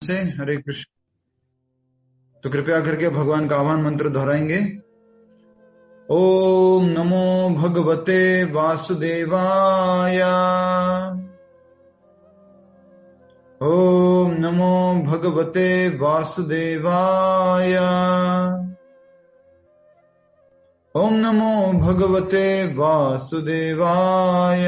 से हरे कृष्ण। तो कृपया करके भगवान का आह्वान मंत्र दोहराएंगे। ओम नमो भगवते वासुदेवाय। ओम नमो भगवते वासुदेवाय। ओम नमो भगवते वासुदेवाय।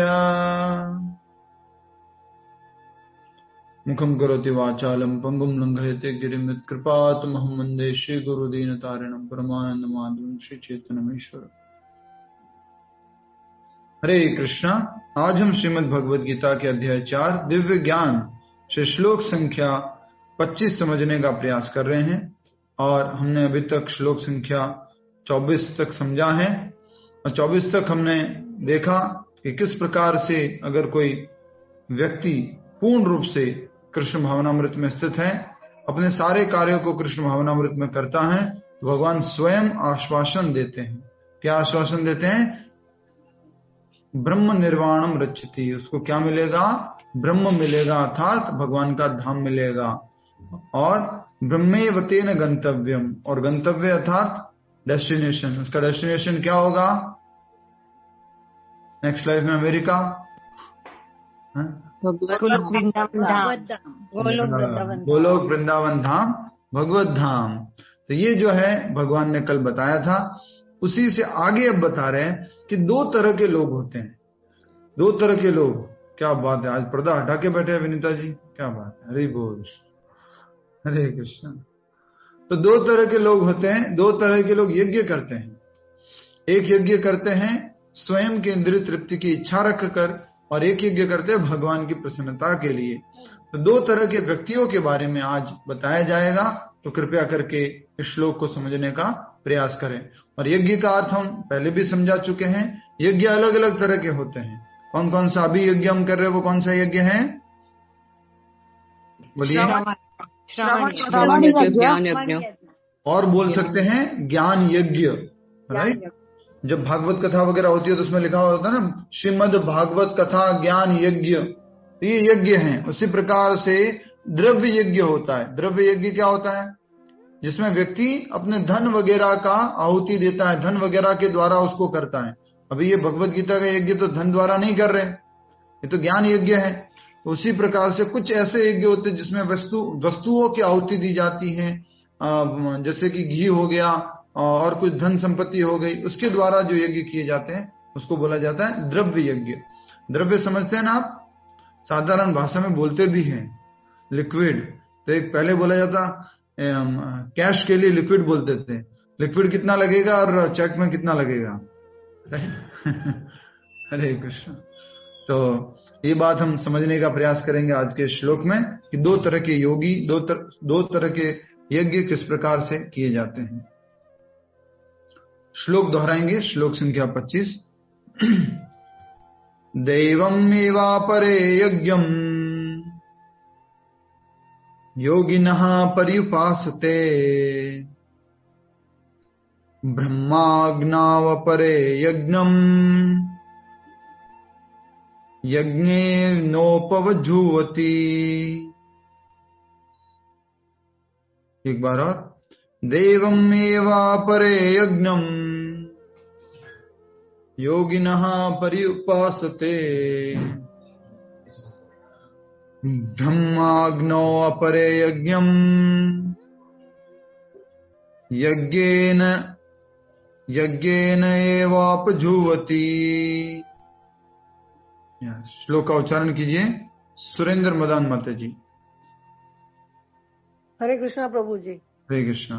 मुखं करोति वाचालं पंगुं लंघयते गिरिं यत्कृपातमहं वन्दे श्रीगुरुदीनतारिणं परमानन्दमाधवं श्री चैतन्यमीश्वर। हरे कृष्णा। आज हम श्रीमद् भगवद गीता के अध्याय 4 दिव्य ज्ञान से श्लोक संख्या 25 समझने का प्रयास कर रहे हैं और हमने अभी तक श्लोक संख्या 24 तक समझा है और 24 तक हमने देखा कि किस प्रकार से अगर कोई व्यक्ति पूर्ण रूप से कृष्ण भावनामृत में स्थित है, अपने सारे कार्यों को कृष्ण भावनामृत में करता है, तो भगवान स्वयं आश्वासन देते हैं। क्या आश्वासन देते हैं? ब्रह्म निर्वाणम रक्षति। उसको क्या मिलेगा? ब्रह्म मिलेगा, अर्थात भगवान का धाम मिलेगा। और ब्रह्मेवतेन गंतव्यम, और गंतव्य अर्थात डेस्टिनेशन। उसका डेस्टिनेशन क्या होगा? नेक्स्ट लाइफ में अमेरिका, गोलोक वृंदावन धाम, भगवत धाम। तो ये जो है भगवान ने कल बताया था, उसी से आगे अब बता रहे हैं कि 2 तरह के लोग होते हैं। 2 तरह के लोग। क्या बात है, आज पर्दा हटा के बैठे हैं विनीता जी, क्या बात है। हरि बोल, हरे कृष्ण। तो 2 तरह के लोग होते हैं। 2 तरह के लोग यज्ञ करते हैं। एक यज्ञ करते हैं स्वयं के इंद्रिय तृप्ति की इच्छा रखकर, और एक यज्ञ करते हैं भगवान की प्रसन्नता के लिए। तो 2 तरह के व्यक्तियों के बारे में आज बताया जाएगा। तो कृपया करके इस श्लोक को समझने का प्रयास करें। और यज्ञ का अर्थ हम पहले भी समझा चुके हैं। यज्ञ अलग अलग तरह के होते हैं। कौन कौन सा अभी यज्ञ हम कर रहे हैं, वो कौन सा यज्ञ है? बोलिए। और बोल सकते हैं ज्ञान यज्ञ, राइट। जब भागवत कथा वगैरह होती है तो उसमें लिखा होता है ना, श्रीमद् भागवत कथा ज्ञान यज्ञ। तो ये यज्ञ हैं। उसी प्रकार से द्रव्य यज्ञ होता है। द्रव्य यज्ञ क्या होता है? जिसमें व्यक्ति अपने धन वगैरह का आहुति देता है, धन वगैरह के द्वारा उसको करता है। अभी ये भगवत गीता का यज्ञ तो धन द्वारा नहीं कर रहे, ये तो ज्ञान यज्ञ है। तो उसी प्रकार से कुछ ऐसे यज्ञ होते हैं जिसमें वस्तुओं की आहुति दी जाती है, जैसे कि घी हो गया और कुछ धन संपत्ति हो गई, उसके द्वारा जो यज्ञ किए जाते हैं उसको बोला जाता है द्रव्य यज्ञ। द्रव्य समझते हैं ना आप? साधारण भाषा में बोलते भी हैं लिक्विड। तो एक पहले बोला जाता कैश के लिए लिक्विड बोलते थे। लिक्विड कितना लगेगा और चेक में कितना लगेगा? हरे कृष्ण। तो ये बात हम समझने का प्रयास करेंगे आज के श्लोक में कि 2 तरह के योगी, 2 तरह के यज्ञ किस प्रकार से किए जाते हैं। श्लोक दोहराएंगे। श्लोक संख्या 25। दैवमेवापरे यज्ञम् योगिनः पर्युपासते ब्रह्माग्नावपरे यज्ञम् यज्ञेनोपवजुह्वति। एक बार और। देवमेवापरे यज्ञम् योगिनः पर्युपासते ब्रह्माग्नौ अपरे यज्ञम् यज्ञेन एवापजुह्वति। श्लोक का उच्चारण कीजिए सुरेंद्र मदान माता जी। हरे कृष्णा प्रभु जी। हरे कृष्णा।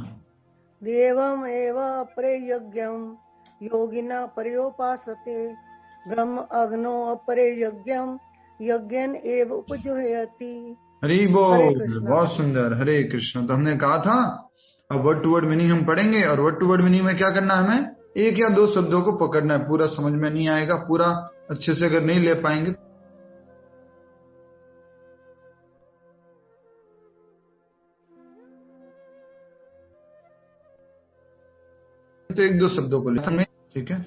देवम एव अपरे यज्ञम योगिना पर्योपासते ब्रह्म अग्नो अपरे यज्ञम यज्ञेन एव उपजुह्वति। हरि बोल, बहुत सुंदर। हरे कृष्ण। तो हमने कहा था अब वर्ड टू वर्ड मीनिंग हम पढ़ेंगे, और वर्ड टू वर्ड मीनिंग में क्या करना है, हमें 1 या 2 शब्दों को पकड़ना है। पूरा समझ में नहीं आएगा, पूरा अच्छे से अगर नहीं ले पाएंगे तो 1-2 शब्दों को लेकर, ठीक है।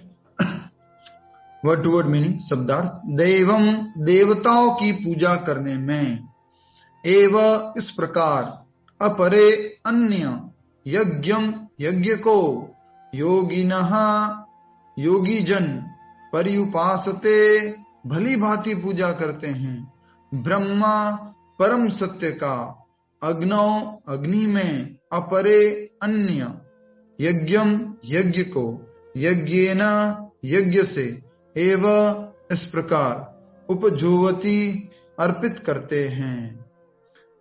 वर्ड टू वर्ड मीनिंग, शब्दार्थ। देवम, देवताओं की पूजा करने में, एव इस प्रकार, अपरे अन्य, यज्ञम यज्ञ को, योगिनः योगी जन, पर्युपासते भली भांति पूजा करते हैं, ब्रह्मा परम सत्य का, अग्नौ अग्नि में, अपरे अन्य, यज्ञम यज्ञ को, यज्ञेन यज्ञ से, एव इस प्रकार, उपजुवती अर्पित करते हैं।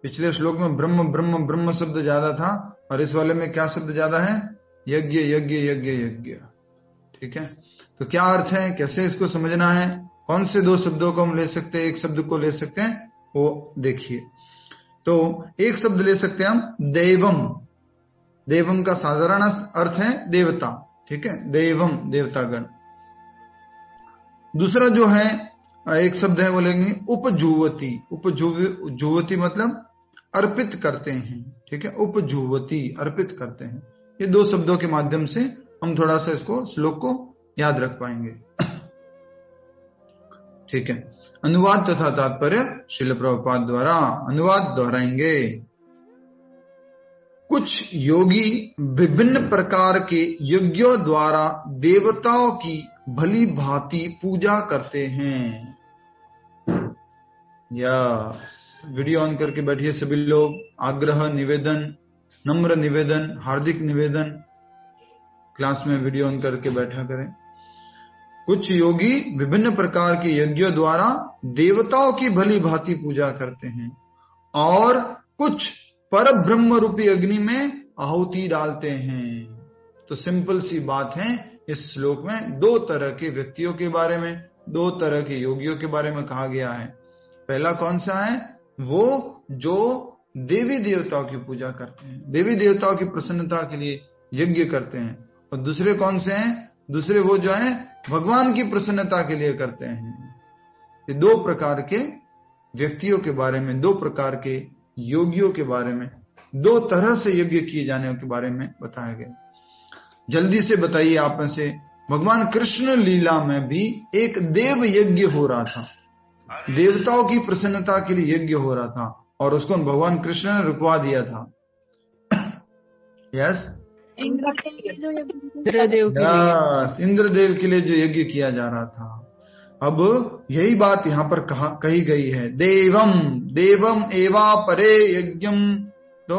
पिछले श्लोक में ब्रह्म ब्रह्म ब्रह्म शब्द ज्यादा था और इस वाले में क्या शब्द ज्यादा है? यज्ञ यज्ञ यज्ञ यज्ञ। ठीक है, तो क्या अर्थ है, कैसे इसको समझना है, कौन से दो शब्दों को हम ले सकते हैं, एक शब्द को ले सकते हैं, वो देखिए। तो एक शब्द ले सकते हैं हम, देवम। देवम का साधारण अर्थ है देवता। ठीक है, देवम देवतागण। दूसरा जो है एक शब्द है, बोलेंगे उपजुवती। उपजुवती मतलब अर्पित करते हैं। ठीक है, उपजुवती अर्पित करते हैं। ये दो शब्दों के माध्यम से हम थोड़ा सा इसको श्लोक को याद रख पाएंगे। ठीक है, अनुवाद तथा तात्पर्य श्रील प्रभुपाद द्वारा अनुवाद दोहराएंगे। कुछ योगी विभिन्न प्रकार के यज्ञों द्वारा देवताओं की भली भांति पूजा करते हैं। या वीडियो ऑन करके बैठिए सभी लोग। आग्रह निवेदन, नम्र निवेदन, हार्दिक निवेदन, क्लास में वीडियो ऑन करके बैठा करें। कुछ योगी विभिन्न प्रकार के यज्ञों द्वारा देवताओं की भली भांति पूजा करते हैं और कुछ पर ब्रह्म रूपी अग्नि में आहुति डालते हैं। तो सिंपल सी बात है, इस श्लोक में दो तरह के व्यक्तियों के बारे में, दो तरह के योगियों के बारे में कहा गया है। पहला कौन सा है? वो जो देवी देवताओं की पूजा करते हैं, देवी देवताओं की प्रसन्नता के लिए यज्ञ करते हैं। और दूसरे कौन से हैं? दूसरे वो जो है भगवान की प्रसन्नता के लिए करते हैं। ये दो प्रकार के व्यक्तियों के बारे में, दो प्रकार के योगियों के बारे में, दो तरह से यज्ञ किए जाने के बारे में बताया गया। जल्दी से बताइए आप में से, भगवान कृष्ण लीला में भी एक देव यज्ञ हो रहा था, देवताओं की प्रसन्नता के लिए यज्ञ हो रहा था और उसको भगवान कृष्ण ने रुकवा दिया था। यस, इंद्रदेव के लिए जो यज्ञ किया जा रहा था। अब यही बात यहां पर कही गई है, देवम देवम एवा परे यज्ञम। तो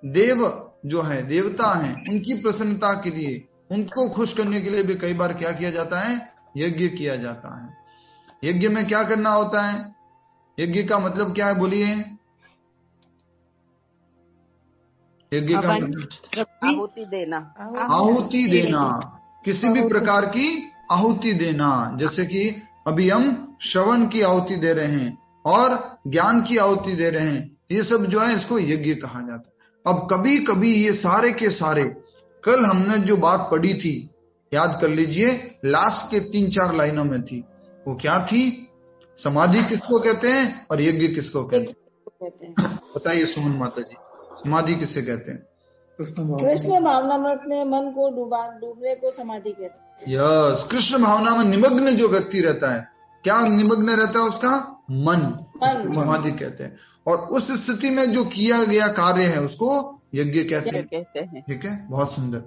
देव जो है, देवता हैं, उनकी प्रसन्नता के लिए, उनको खुश करने के लिए भी कई बार क्या किया जाता है? यज्ञ किया जाता है। यज्ञ में क्या करना होता है? यज्ञ का मतलब क्या है, बोलिए? यज्ञ का मतलब आहुति देना। आहुति देना, किसी भी प्रकार की आहुति देना। जैसे कि अभी हम श्रवण की आहुति दे रहे हैं और ज्ञान की आहुति दे रहे हैं, ये सब जो है इसको यज्ञ कहा जाता है। अब कभी कभी ये सारे के सारे, कल हमने जो बात पढ़ी थी, याद कर लीजिए, लास्ट के 3-4 लाइनों में थी। वो क्या थी? समाधि किसको कहते हैं और यज्ञ किसको कहते हैं? बताइए सुमन माता जी, समाधि किसे कहते हैं? कृष्ण भावना में अपने मन को डूबने को समाधि कहते हैं। यस, कृष्ण भावना में निमग्न जो व्यक्ति रहता है, क्या निमग्न रहता है? उसका मन समाधि कहते हैं। और उस स्थिति में जो किया गया कार्य है उसको यज्ञ कहते हैं। ठीक है, बहुत सुंदर।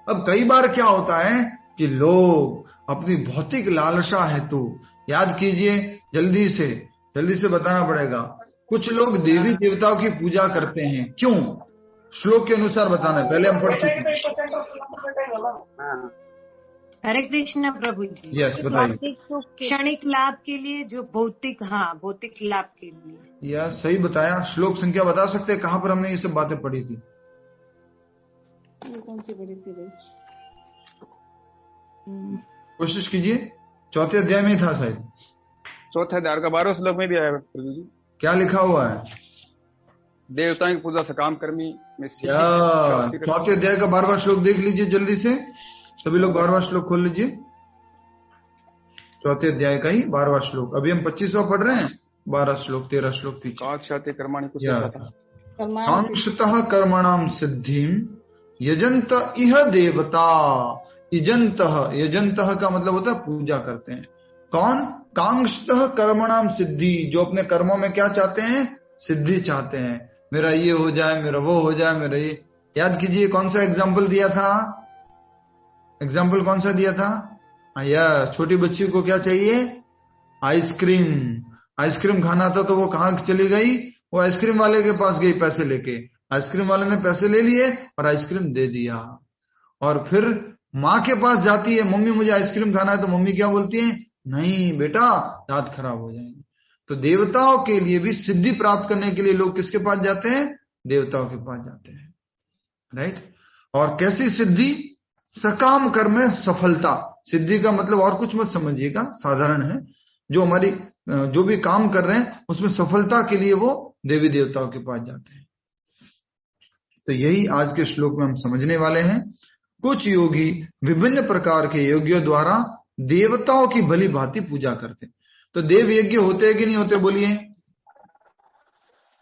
अब कई बार क्या होता है कि लोग अपनी भौतिक लालसा हेतु, याद कीजिए, जल्दी से बताना पड़ेगा, कुछ लोग देवी देवताओं की पूजा करते हैं। क्यों? श्लोक के अनुसार बताना, पहले हम पढ़ चुके हैं। हरे कृष्ण प्रभु जी। यस, बताइए। क्षणिक लाभ के लिए, जो भौतिक लाभ के लिए। यस, सही बताया। श्लोक संख्या बता सकते हैं कहाँ पर हमने ये सब बातें पढ़ी थी? कौन सी पढ़ी थी? कोशिश कीजिए, 4थे अध्याय में था शायद। 4थे अध्याय का 12वां श्लोक में दिया है प्रभु जी। क्या लिखा हुआ है? देवताओं की पूजा सकाम कर्मी में 4थे अध्याय का 12वां श्लोक देख लीजिए जल्दी से, सभी लोग 12वां श्लोक खोल लीजिए। 4थे अध्याय का ही 12वां श्लोक। अभी हम 25वां पढ़ रहे हैं, 12 श्लोक 13 श्लोक पीछे। कांक्षतः कर्मणाम सिद्धिम यजंत इह देवता। यजंत का मतलब होता है पूजा करते हैं। कौन? कांक्षतः कर्मणाम सिद्धि, जो अपने कर्मों में क्या चाहते हैं? सिद्धि चाहते हैं। मेरा ये हो जाए, मेरा वो हो जाए, मेरा ये। याद कीजिए कौन सा एग्जाम्पल दिया था? एग्जाम्पल कौन सा दिया था? या छोटी बच्ची को क्या चाहिए? आइसक्रीम। आइसक्रीम खाना था तो वो कहाँ चली गई? वो आइसक्रीम वाले के पास गई पैसे लेके। आइसक्रीम वाले ने पैसे ले लिए और आइसक्रीम दे दिया। और फिर माँ के पास जाती है, मम्मी मुझे आइसक्रीम खाना है, तो मम्मी क्या बोलती है? नहीं बेटा, दांत खराब हो जाएंगे। तो देवताओं के लिए भी सिद्धि प्राप्त करने के लिए लोग किसके पास जाते हैं? देवताओं के पास जाते हैं, राइट। और कैसी सिद्धि? सकाम कर्म में सफलता। सिद्धि का मतलब और कुछ मत समझिएगा, साधारण है। जो हमारी जो भी काम कर रहे हैं उसमें सफलता के लिए वो देवी देवताओं के पास जाते हैं। तो यही आज के श्लोक में हम समझने वाले हैं। कुछ योगी विभिन्न प्रकार के यज्ञों द्वारा देवताओं की भली भांति पूजा करते हैं। तो देव यज्ञ होते हैं कि नहीं होते? बोलिए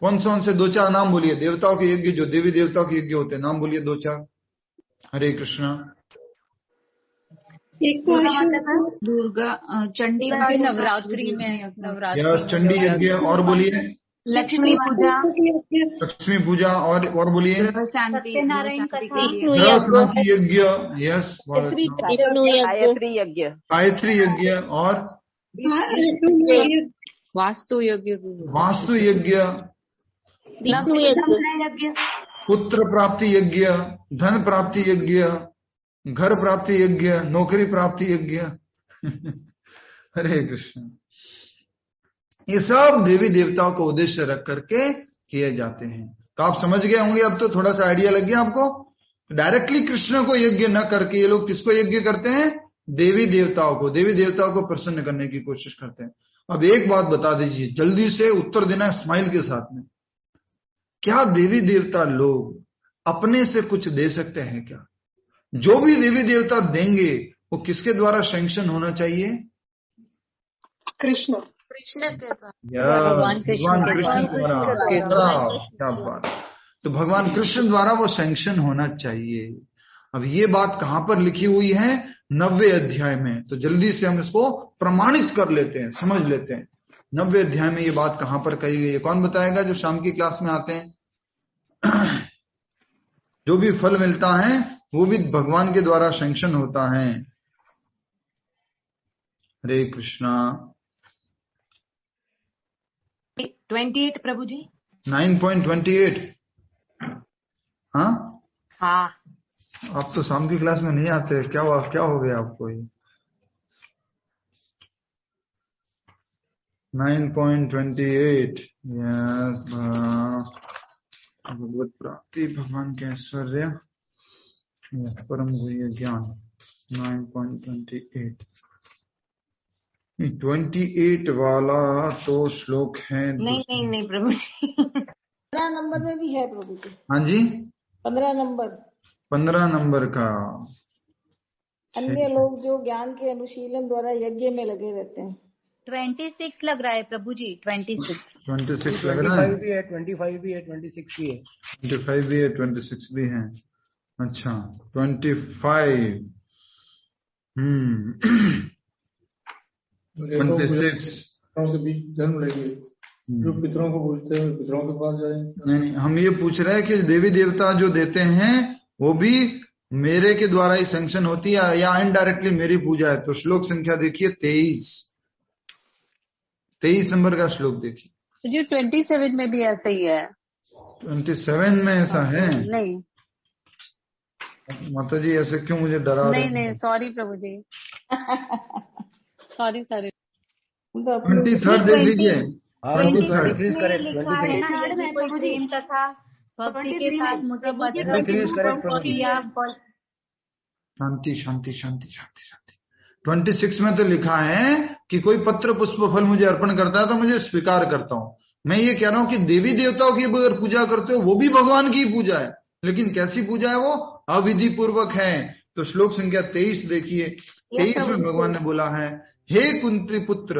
कौन से दो चार नाम बोलिए देवताओं के यज्ञ, जो देवी देवताओं के यज्ञ होते हैं, नाम बोलिए दो चार। हरे कृष्णा। दुर्गा चंडी नवरात्रि में चंडी यज्ञ, और बोलिए लक्ष्मी पूजा। लक्ष्मी पूजा, और बोलिए सत्यनारायण शांति यज्ञ, यस, गायत्री यज्ञ, गायत्री यज्ञ, और वास्तु यज्ञ, वास्तु यज्ञ, पुत्र प्राप्ति यज्ञ, धन प्राप्ति यज्ञ, घर प्राप्ति यज्ञ, नौकरी प्राप्ति यज्ञ। हरे कृष्ण। ये सब देवी देवताओं को उद्देश्य रख करके किए जाते हैं। तो आप समझ गए होंगे, अब तो थोड़ा सा आइडिया लग गया आपको। डायरेक्टली कृष्ण को यज्ञ न करके ये लोग किसको यज्ञ करते हैं? देवी देवताओं को। देवी देवताओं को प्रसन्न करने की कोशिश करते हैं। अब एक बात बता दीजिए, जल्दी से उत्तर देना स्माइल के साथ में। क्या देवी देवता लोग अपने से कुछ दे सकते हैं क्या? जो भी देवी देवता देंगे वो किसके द्वारा सैंक्शन होना चाहिए? कृष्ण भगवान कृष्ण द्वारा। क्या बात। तो भगवान कृष्ण द्वारा वो सैंक्शन होना चाहिए। अब ये बात कहां पर लिखी हुई है? 90वें अध्याय में। तो जल्दी से हम इसको प्रमाणित कर लेते हैं, समझ लेते हैं। 90वें अध्याय में ये बात कहां पर कही गई है? कौन बताएगा जो शाम की क्लास में आते हैं? जो भी फल मिलता है वो भी भगवान के द्वारा सैंक्शन होता है। हरे कृष्णा। 28 प्रभु जी। 9.28। हाँ, आप तो शाम की क्लास में नहीं आते, क्या हो गया आपको? ये 9.28। भगवत प्राप्ति, भगवान के ऐश्वर्य, परम गुह्य ज्ञान। 9.28। 28 वाला तो श्लोक है। नहीं प्रभु जी। 15 नंबर में भी है प्रभु जी। हाँ जी, 15 नंबर। 15 नंबर का। अन्य लोग जो ज्ञान के अनुशीलन द्वारा यज्ञ में लगे रहते हैं। 26 लग रहा है प्रभु जी। 26 लग रहा है। 25 भी है, 26 भी है, 26 भी है। अच्छा, 25। 26 जन्म लेंगे। जो पितरों को पूछते हैं पितरों के पास जाएंगे। नहीं, हम ये पूछ रहे हैं कि देवी देवता जो देते हैं वो भी मेरे के द्वारा ही सैंक्शन होती है या इनडायरेक्टली मेरी पूजा है? तो श्लोक संख्या देखिए 23 नंबर का श्लोक देखिए। जो 27 में भी ऐसा ही है। 27 में ऐसा है? नहीं माता जी, ऐसे क्यों मुझे डरा? नहीं, सॉरी प्रभु जी। सॉरी 23 देख लीजिए। 23 करेक्ट। प्रभु जी कथा भक्ति के साथ मुझे शांति शांति शांति शांति शांति। 26 में तो लिखा है कि कोई पत्र पुष्प फल मुझे अर्पण करता है तो मुझे स्वीकार करता हूं। मैं ये कह रहा हूं कि देवी देवताओं की अगर पूजा करते हो वो भी भगवान की पूजा है, लेकिन कैसी पूजा है? वो अविधि पूर्वक है। तो श्लोक संख्या 23 देखिए। 23 में भगवान ने बोला है, हे कुंती पुत्र,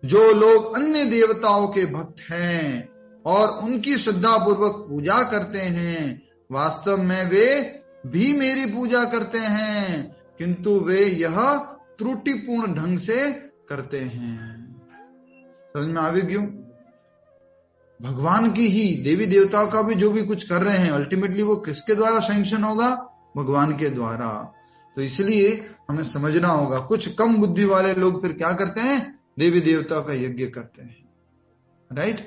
जो लोग अन्य देवताओं के भक्त हैं और उनकी श्रद्धा पूर्वक पूजा करते हैं, वास्तव में वे भी मेरी पूजा करते हैं, किंतु वे यह त्रुटिपूर्ण ढंग से करते हैं। समझ में आ भी क्यों? भगवान की ही, देवी देवताओं का भी जो भी कुछ कर रहे हैं अल्टीमेटली वो किसके द्वारा सैंक्शन होगा? भगवान के द्वारा। तो इसलिए हमें समझना होगा, कुछ कम बुद्धि वाले लोग फिर क्या करते हैं? देवी देवताओं का यज्ञ करते हैं। राइट?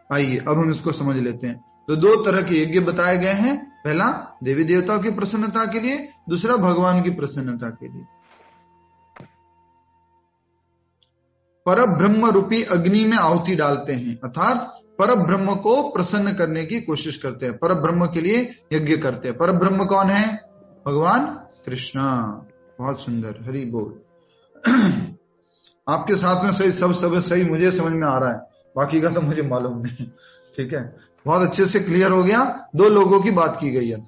आइए अब हम इसको समझ लेते हैं। तो दो तरह के यज्ञ बताए गए हैं, पहला देवी देवताओं की प्रसन्नता के लिए, दूसरा भगवान की प्रसन्नता के लिए। परब्रह्म रूपी अग्नि में आहुति डालते हैं, अर्थात परब्रह्म को प्रसन्न करने की कोशिश करते हैं, परब्रह्म के लिए यज्ञ करते हैं। परब्रह्म कौन है? भगवान कृष्ण। बहुत सुंदर, हरि बोल। आपके साथ में सही, सब सही मुझे समझ में आ रहा है, बाकी का तो मुझे मालूम नहीं। ठीक है, बहुत अच्छे से क्लियर हो गया। दो लोगों की बात की गई है।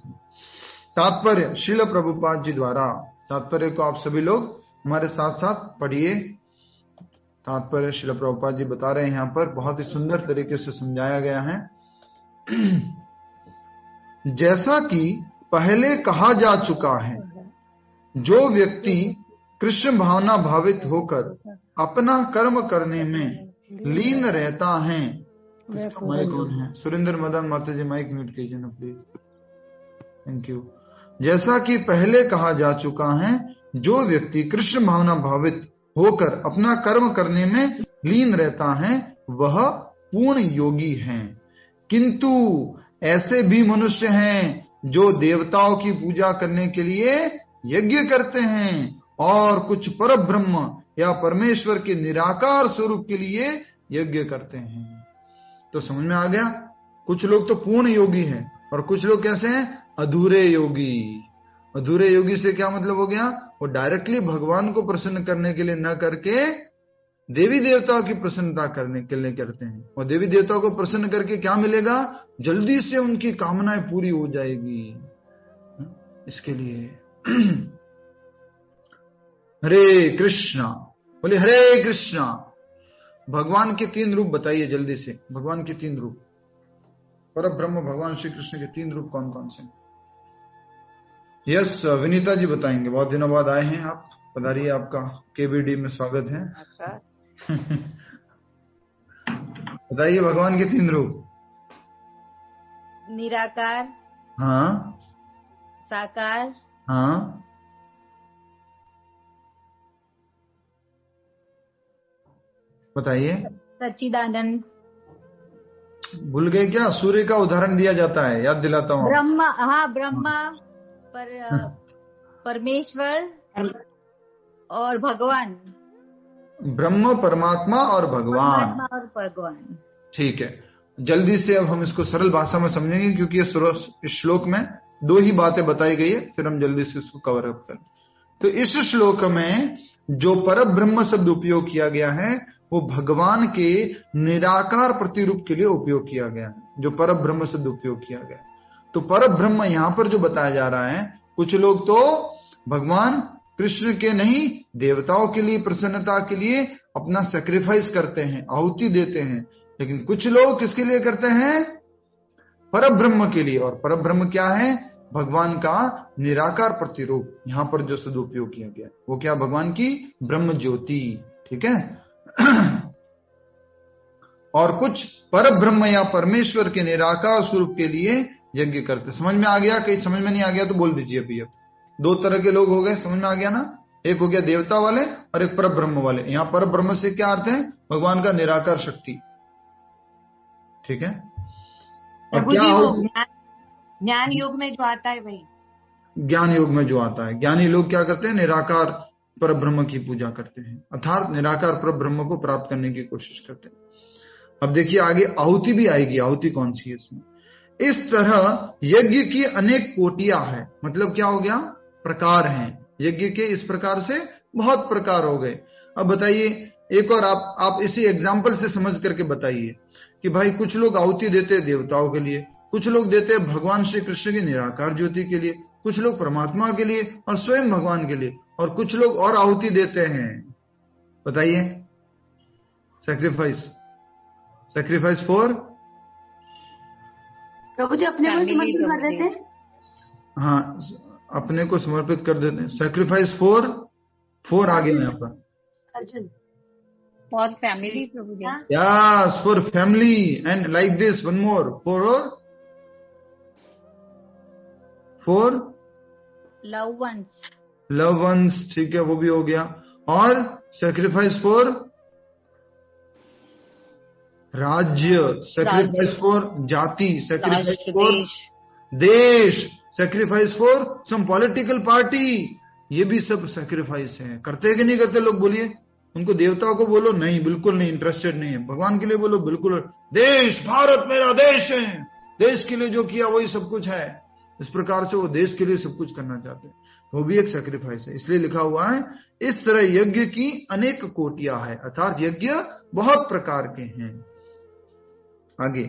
तात्पर्य श्रील प्रभुपाद जी द्वारा, तात्पर्य को आप सभी लोग हमारे साथ साथ पढ़िए। तात्पर्य श्रील प्रभुपाद जी बता रहे हैं, यहाँ पर बहुत ही सुंदर तरीके से समझाया गया है। जैसा कि पहले कहा जा चुका है, जो व्यक्ति कृष्ण भावना भावित होकर अपना कर्म करने में लीन रहता है। माइक कौन है? सुरेंद्र मदन माता जी, माइक म्यूट कीजिए ना प्लीज। Thank you. जैसा कि पहले कहा जा चुका है, जो व्यक्ति कृष्ण भावना भावित होकर अपना कर्म करने में लीन रहता है वह पूर्ण योगी है। किंतु ऐसे भी मनुष्य हैं जो देवताओं की पूजा करने के लिए यज्ञ करते हैं और कुछ परब्रह्म या परमेश्वर के निराकार स्वरूप के लिए यज्ञ करते हैं। तो समझ में आ गया? कुछ लोग तो पूर्ण योगी हैं और कुछ लोग कैसे हैं? अधूरे योगी। अधूरे योगी से क्या मतलब हो गया? वो डायरेक्टली भगवान को प्रसन्न करने के लिए न करके देवी देवताओं की प्रसन्नता करने के लिए करते हैं। और देवी देवताओं को प्रसन्न करके क्या मिलेगा? जल्दी से उनकी कामनाएं पूरी हो जाएगी। इसके लिए हरे कृष्णा, बोले हरे कृष्णा। भगवान के 3 रूप बताइए जल्दी से। भगवान के 3 रूप, परब्रह्म भगवान श्री कृष्ण के 3 रूप कौन कौन से? यस, विनीता जी बताएंगे। बहुत दिनों बाद आए हैं आप, पधारिए, आपका केबीडी में स्वागत है। बताइए भगवान के 3 रूप। निराकार, हाँ, साकार, हाँ, बताइए। सच्चिदानंद। भूल गए क्या? सूर्य का उदाहरण दिया जाता है, याद दिलाता हूँ। ब्रह्मा, हाँ ब्रह्मा, परमेश्वर और भगवान। ब्रह्म, परमात्मा और भगवान। ठीक है, जल्दी से अब हम इसको सरल भाषा में समझेंगे, क्योंकि इस श्लोक में 2 ही बातें बताई गई है, फिर हम जल्दी से इसको कवर अप करें। तो इस श्लोक में जो परब्रह्म शब्द उपयोग किया गया है वो भगवान के निराकार प्रतिरूप के लिए उपयोग किया गया है। जो परब्रह्म शब्द उपयोग किया गया, तो परब्रह्म यहां पर जो बताया जा रहा है, कुछ लोग तो भगवान कृष्ण के नहीं, देवताओं के लिए, प्रसन्नता के लिए अपना सेक्रीफाइस करते हैं, आहुति देते हैं। लेकिन कुछ लोग किसके लिए करते हैं? परब्रह्म के लिए। और परब्रह्म क्या है? भगवान का निराकार प्रतिरूप। यहां पर जो सदुपयोग किया गया वो क्या? भगवान की ब्रह्म ज्योति। ठीक है। और कुछ परब्रह्म या परमेश्वर के निराकार स्वरूप के लिए यज्ञ करते। समझ में आ गया? कहीं समझ में नहीं आ गया तो बोल दीजिए अभी। अब 2 तरह के लोग हो गए, समझ में आ गया ना? एक हो गया देवता वाले और एक परब्रह्म वाले। यहाँ परब्रह्म से क्या अर्थ है? भगवान का निराकार शक्ति। ठीक है। प्रभु जी, वो ज्ञान योग में जो आता है वही। ज्ञान योग में जो आता है, ज्ञानी लोग क्या करते हैं? निराकार परब्रह्म की पूजा करते हैं, अर्थात निराकार परब्रह्म को प्राप्त करने की कोशिश करते हैं। अब देखिए आगे आहुति भी आएगी। आहुति कौन सी है इसमें? इस तरह यज्ञ की अनेक कोटियां हैं। मतलब क्या हो गया? प्रकार हैं यज्ञ के। इस प्रकार से बहुत प्रकार हो गए। अब बताइए एक और आप इसी एग्जाम्पल से समझ करके बताइए कि भाई कुछ लोग आहुति देते हैं देवताओं के लिए, कुछ लोग देते हैं भगवान श्री कृष्ण की निराकार ज्योति के लिए, कुछ लोग परमात्मा के लिए और स्वयं भगवान के लिए, और कुछ लोग और आहुति देते हैं। बताइए। सेक्रीफाइस फॉर प्रभु जी अपने को समर्पित कर देते हैं। हाँ, अपने को समर्पित कर देते हैं। सेक्रीफाइस फॉर आगे यहाँ पर Arjun for family Prabhu ji. Yes, for family and like this one more for love once. Love once, ठीक है, वो भी हो गया। और सैक्रिफाइस फॉर राज्य, सैक्रिफाइस फॉर जाति, सैक्रिफाइस फॉर देश, sacrifice for some political party, ये भी सब सैक्रिफाइस है। करते कि नहीं करते लोग, बोलिए। उनको देवताओं को बोलो नहीं, बिल्कुल नहीं, इंटरेस्टेड नहीं है। भगवान के लिए बोलो बिल्कुल, देश, भारत मेरा देश है, देश के लिए जो किया वही सब कुछ है। इस प्रकार से वो देश के लिए सब कुछ करना चाहते हैं, वो भी एक सैक्रिफाइस है। इसलिए लिखा हुआ है इस तरह यज्ञ की अनेक कोटियां है, अर्थात यज्ञ बहुत प्रकार के हैं। आगे,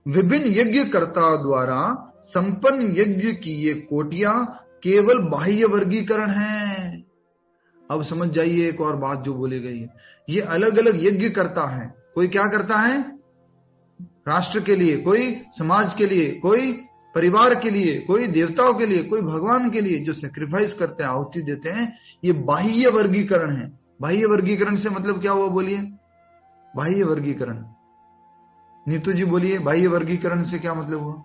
विभिन्न यज्ञ कर्ता द्वारा संपन्न यज्ञ की ये कोटियां केवल बाह्य वर्गीकरण है। अब समझ जाइए एक और बात जो बोली गई है, ये अलग अलग यज्ञ करता है। कोई क्या करता है राष्ट्र के लिए, कोई समाज के लिए, कोई परिवार के लिए, कोई देवताओं के लिए, कोई भगवान के लिए, जो सेक्रीफाइस करते हैं, आहुति देते हैं, ये बाह्य वर्गीकरण है। बाह्य वर्गीकरण से मतलब क्या हुआ, बोलिए। बाह्य वर्गीकरण, नीतू जी बोलिए, बाह्य वर्गीकरण से क्या मतलब हुआ?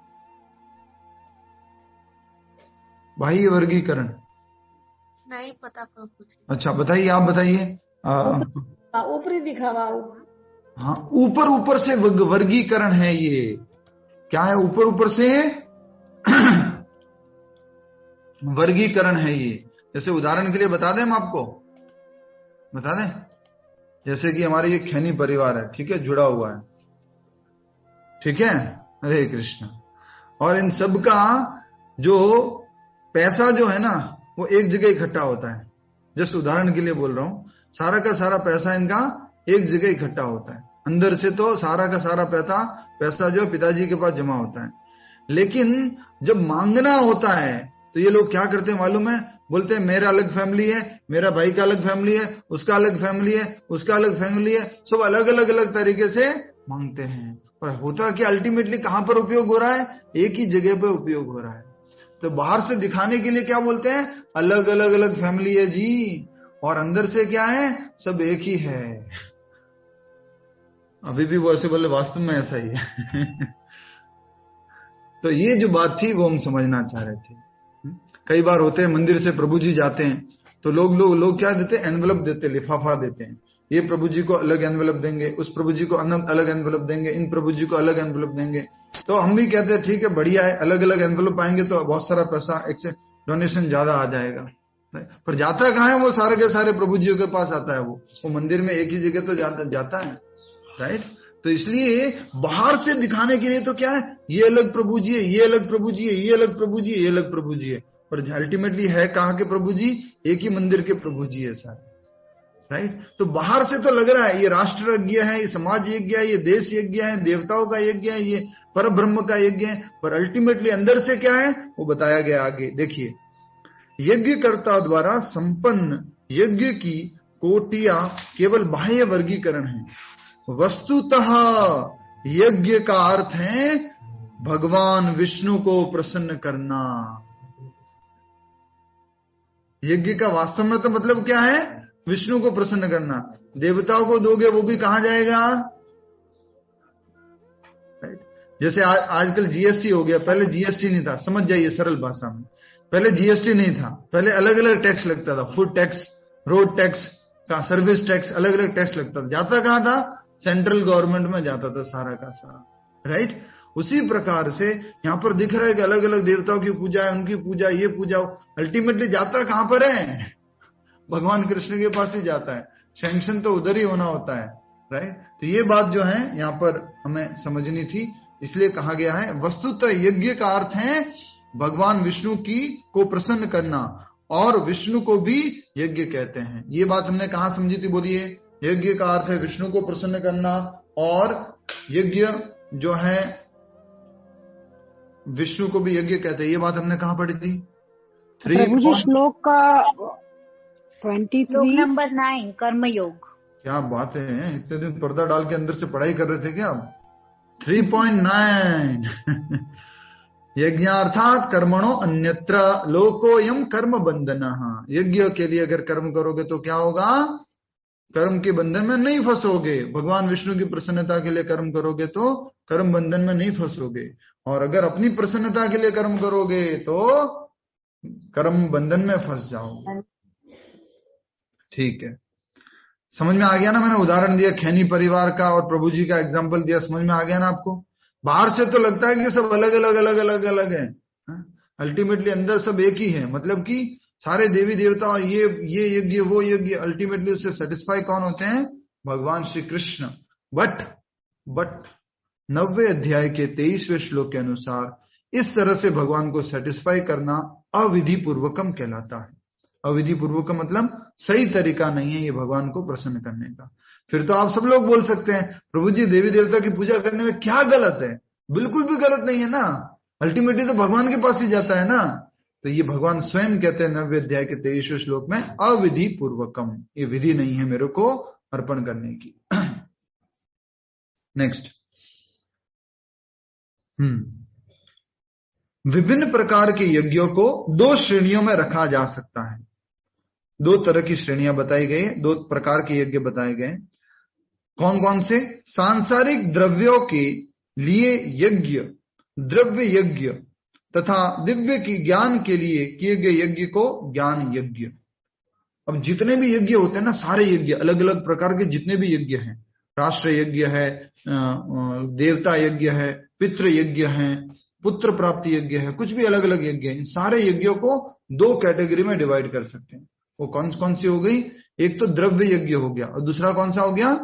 बाह्य वर्गीकरण नहीं पता प्रभु जी। अच्छा बताइए, आप बताइए। ऊपरी दिखावा। हाँ, ऊपर ऊपर से वर्गीकरण है। ये क्या है? ऊपर ऊपर से वर्गीकरण है ये। जैसे उदाहरण के लिए बता दें, हम आपको बता दें, जैसे कि हमारे ये खैनी परिवार है, ठीक है, जुड़ा हुआ है, ठीक है, हरे कृष्ण। और इन सब का जो पैसा जो है ना, वो एक जगह इकट्ठा होता है। जस्ट उदाहरण के लिए बोल रहा हूं, सारा का सारा पैसा इनका एक जगह इकट्ठा होता है। अंदर से तो सारा का सारा पैसा जो पिताजी के पास जमा होता है, लेकिन जब मांगना होता है तो ये लोग क्या करते हैं मालूम है? बोलते हैं मेरा अलग फैमिली है, मेरा भाई का अलग फैमिली है, उसका अलग फैमिली है, उसका अलग फैमिली है, सब अलग अलग अलग तरीके से मांगते हैं। पर होता कि अल्टीमेटली कहां पर उपयोग हो रहा है? एक ही जगह पर उपयोग हो रहा है। तो बाहर से दिखाने के लिए क्या बोलते हैं? अलग अलग अलग फैमिली है जी, और अंदर से क्या है? सब एक ही है। अभी भी वो ऐसे बोले, वास्तव में ऐसा ही है। तो ये जो बात थी वो हम समझना चाह रहे थे। कई बार होते हैं मंदिर से प्रभु जी जाते हैं तो लोग क्या देते हैं? एनवेलप देते, लिफाफा देते हैं। ये प्रभु जी को अलग एनवेलप देंगे, उस प्रभु जी को अलग एनवेलप देंगे, इन प्रभु जी को अलग एनवेलप देंगे। तो हम भी कहते हैं ठीक है, बढ़िया है, अलग अलग एनवेलप आएंगे तो बहुत सारा पैसा, एक से डोनेशन ज्यादा आ जाएगा। पर जाता कहाँ है? वो सारे के सारे प्रभु जी के पास आता है। वो मंदिर में एक ही जगह तो जाता है, राइट। तो इसलिए बाहर से दिखाने के लिए तो क्या है, ये अलग प्रभु जी है, ये अलग प्रभु जी है, ये अलग प्रभु जी है, ये अलग प्रभु जी है। पर अल्टीमेटली है कहाँ के प्रभु जी? एक ही मंदिर के प्रभु जी है सारे, राइट। तो बाहर से तो लग रहा है ये राष्ट्र यज्ञ है, ये समाज यज्ञ है, ये देश यज्ञ है, देवताओं का यज्ञ है, ये पर ब्रह्म का यज्ञ है। पर अल्टीमेटली अंदर से क्या है वो बताया गया आगे। देखिए, यज्ञकर्ता द्वारा संपन्न यज्ञ की कोटियां केवल बाह्य वर्गीकरण है। वस्तुतः यज्ञ का अर्थ है भगवान विष्णु को प्रसन्न करना। यज्ञ का वास्तव में तो मतलब क्या है? विष्णु को प्रसन्न करना। देवताओं को दोगे वो भी कहां जाएगा? जैसे आजकल जीएसटी हो गया, पहले जीएसटी नहीं था। समझ जाइए सरल भाषा में, पहले जीएसटी नहीं था, पहले अलग अलग टैक्स लगता था। फूड टैक्स, रोड टैक्स का, सर्विस टैक्स, अलग अलग टैक्स लगता था। जाता कहां था? सेंट्रल गवर्नमेंट में जाता था सारा का सारा, राइट। उसी प्रकार से यहां पर दिख रहा है कि अलग अलग देवताओं की पूजा है, उनकी पूजा, ये पूजा, अल्टीमेटली जाता कहां पर है? भगवान कृष्ण के पास ही जाता है। सैंक्शन तो उधर ही होना होता है, राइट। तो ये बात जो है यहां पर हमें समझनी थी, इसलिए कहा गया है वस्तुतः यज्ञ का अर्थ है भगवान विष्णु को प्रसन्न करना, और विष्णु को भी यज्ञ कहते हैं। ये बात हमने कहां समझी थी? बोलिए। यज्ञ का अर्थ है विष्णु को प्रसन्न करना, और यज्ञ जो है विष्णु को भी यज्ञ कहते हैं। ये बात हमने कहां पढ़ी थी? प्रभु जी श्लोक का 23 नंबर 9 कर्मयोग। क्या बात है, इतने दिन पर्दा डाल के अंदर से पढ़ाई कर रहे थे क्या आप? 3.9 यज्ञार्थात कर्मणो अन्यत्र लोकोयम कर्म बंधनः। यज्ञ के लिए अगर कर्म करोगे तो क्या होगा? कर्म के बंधन में नहीं फंसोगे। भगवान विष्णु की प्रसन्नता के लिए कर्म करोगे तो कर्म बंधन में नहीं फंसोगे, और अगर अपनी प्रसन्नता के लिए कर्म करोगे तो कर्म बंधन में फंस जाओगे। ठीक है, समझ में आ गया ना? मैंने उदाहरण दिया खैनी परिवार का और प्रभु जी का एग्जाम्पल दिया, समझ में आ गया ना आपको? बाहर से तो लगता है कि सब अलग अलग अलग अलग अलग है, अल्टीमेटली अंदर सब एक ही है। मतलब कि सारे देवी देवता, ये यज्ञ वो यज्ञ, अल्टीमेटली उससे सेटिस्फाई कौन होते हैं? भगवान श्री कृष्ण। बट 90वें अध्याय के 23वें श्लोक के अनुसार इस तरह से भगवान को सेटिस्फाई करना अविधि पूर्वकम कहलाता है। अविधि पूर्वकम मतलब सही तरीका नहीं है ये भगवान को प्रसन्न करने का। फिर तो आप सब लोग बोल सकते हैं प्रभु जी देवी देवता की पूजा करने में क्या गलत है? बिल्कुल भी गलत नहीं है ना, अल्टीमेटली तो भगवान के पास ही जाता है ना। तो ये भगवान स्वयं कहते हैं 90वें अध्याय के 23वें श्लोक में, अविधि पूर्वकम, ये विधि नहीं है मेरे को अर्पण करने की। नेक्स्ट, विभिन्न प्रकार के यज्ञों को 2 श्रेणियों में रखा जा सकता है। 2 तरह की श्रेणियां बताई गई, 2 प्रकार के यज्ञ बताए गए। कौन कौन से? सांसारिक द्रव्यों के लिए यज्ञ, द्रव्य यज्ञ, तथा दिव्य की ज्ञान के लिए किए गए यज्ञ को ज्ञान यज्ञ। अब जितने भी यज्ञ होते हैं ना, सारे यज्ञ अलग अलग प्रकार के, जितने भी यज्ञ हैं, राष्ट्र यज्ञ है, देवता यज्ञ है, पितृ यज्ञ है, पुत्र प्राप्ति यज्ञ है, कुछ भी अलग अलग यज्ञ है, सारे यज्ञों को 2 कैटेगरी में डिवाइड कर सकते हैं। वो कौन कौन सी हो गई? एक तो द्रव्य यज्ञ हो गया, और दूसरा कौन सा हो गया?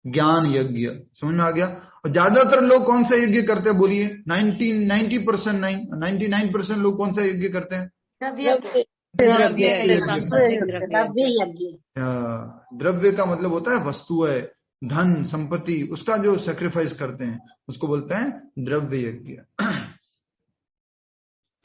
ज्ञान यज्ञ। समझ में आ गया? और ज्यादातर लोग कौन सा यज्ञ करते हैं? बोलिए। 99% लोग कौन सा यज्ञ करते हैं? द्रव्य का मतलब होता है वस्तु है, धन संपत्ति, उसका जो सेक्रीफाइस करते हैं उसको बोलते हैं द्रव्य यज्ञ।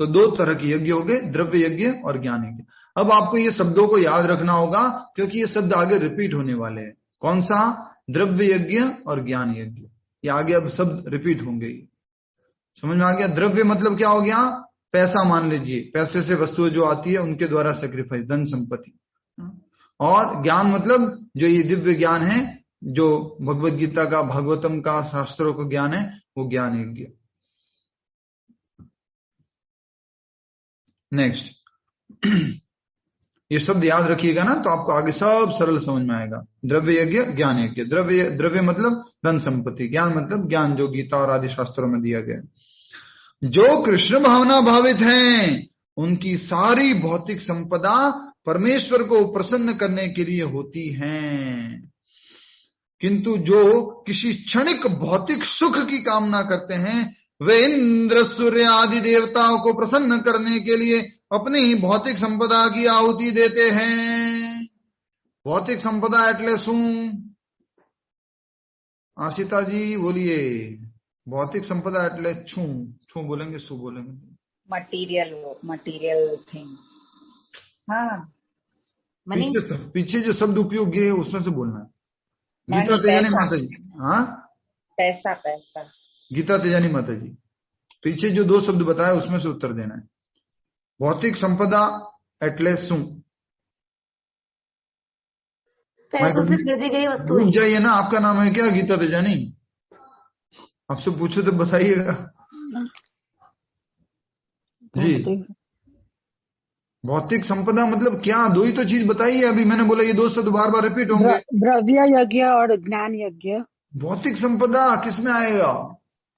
तो 2 तरह के यज्ञ हो गए, द्रव्य यज्ञ और ज्ञान यज्ञ। अब आपको ये शब्दों को याद रखना होगा क्योंकि ये शब्द आगे रिपीट होने वाले हैं। कौन सा? द्रव्य यज्ञ और ज्ञान यज्ञ, ये आगे अब शब्द रिपीट होंगे। समझ में आ गया? द्रव्य मतलब क्या हो गया? पैसा, मान लीजिए पैसे से वस्तु जो आती है उनके द्वारा सेक्रीफाइस, धन संपत्ति। और ज्ञान मतलब जो ये दिव्य ज्ञान है, जो भगवत गीता का, भागवतम का, शास्त्रों का ज्ञान है, वो ज्ञान यज्ञ। नेक्स्ट, ये शब्द याद रखिएगा ना, तो आपको आगे सब सरल समझ में आएगा। द्रव्य यज्ञ, ज्ञान यज्ञ। द्रव्य मतलब धन संपत्ति, ज्ञान मतलब ज्ञान जो गीता और आदि शास्त्रों में दिया गया। जो कृष्ण भावना भावित हैं उनकी सारी भौतिक संपदा परमेश्वर को प्रसन्न करने के लिए होती हैं, किंतु जो किसी क्षणिक भौतिक सुख की कामना करते हैं वे इंद्र, सूर्य आदि देवताओं को प्रसन्न करने के लिए अपनी ही भौतिक संपदा की आहुति देते हैं। भौतिक संपदा एटले शू? आशिता जी बोलिए। भौतिक संपदा एटले छू? छू बोलेंगे, शू बोलेंगे? Material thing. हाँ, पीछे जो शब्द उपयोग है उसमें से बोलना है। गीता तेजानी माता जी। हाँ, पैसा। गीता तेजानी माता जी, पीछे जो 2 शब्द बताए उसमें से उत्तर देना है। भौतिक संपदा एटले शू? पैसों से खरीदी गई वस्तु। रुक जाइए ना, आपका नाम है क्या? गीता तेजानी। आपसे पूछो तो बताइएगा जी। भौतिक संपदा मतलब क्या? 2 ही तो चीज बताइए अभी। मैंने बोला ये 2 शब्द बार बार रिपीट होंगे। द्रव्य यज्ञ और ज्ञान यज्ञ। भौतिक संपदा किसमें आएगा?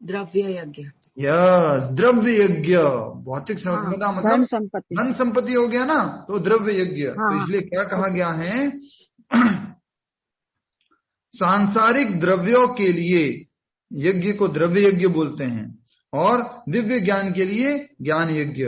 द्रव्य यज्ञ। यस, द्रव्य यज्ञ। भौतिक संपदा मतलब धन संपत्ति हो गया ना, तो द्रव्य यज्ञ। तो इसलिए क्या कहा गया है? सांसारिक द्रव्यों के लिए यज्ञ को द्रव्य यज्ञ बोलते हैं, और दिव्य ज्ञान के लिए ज्ञान यज्ञ।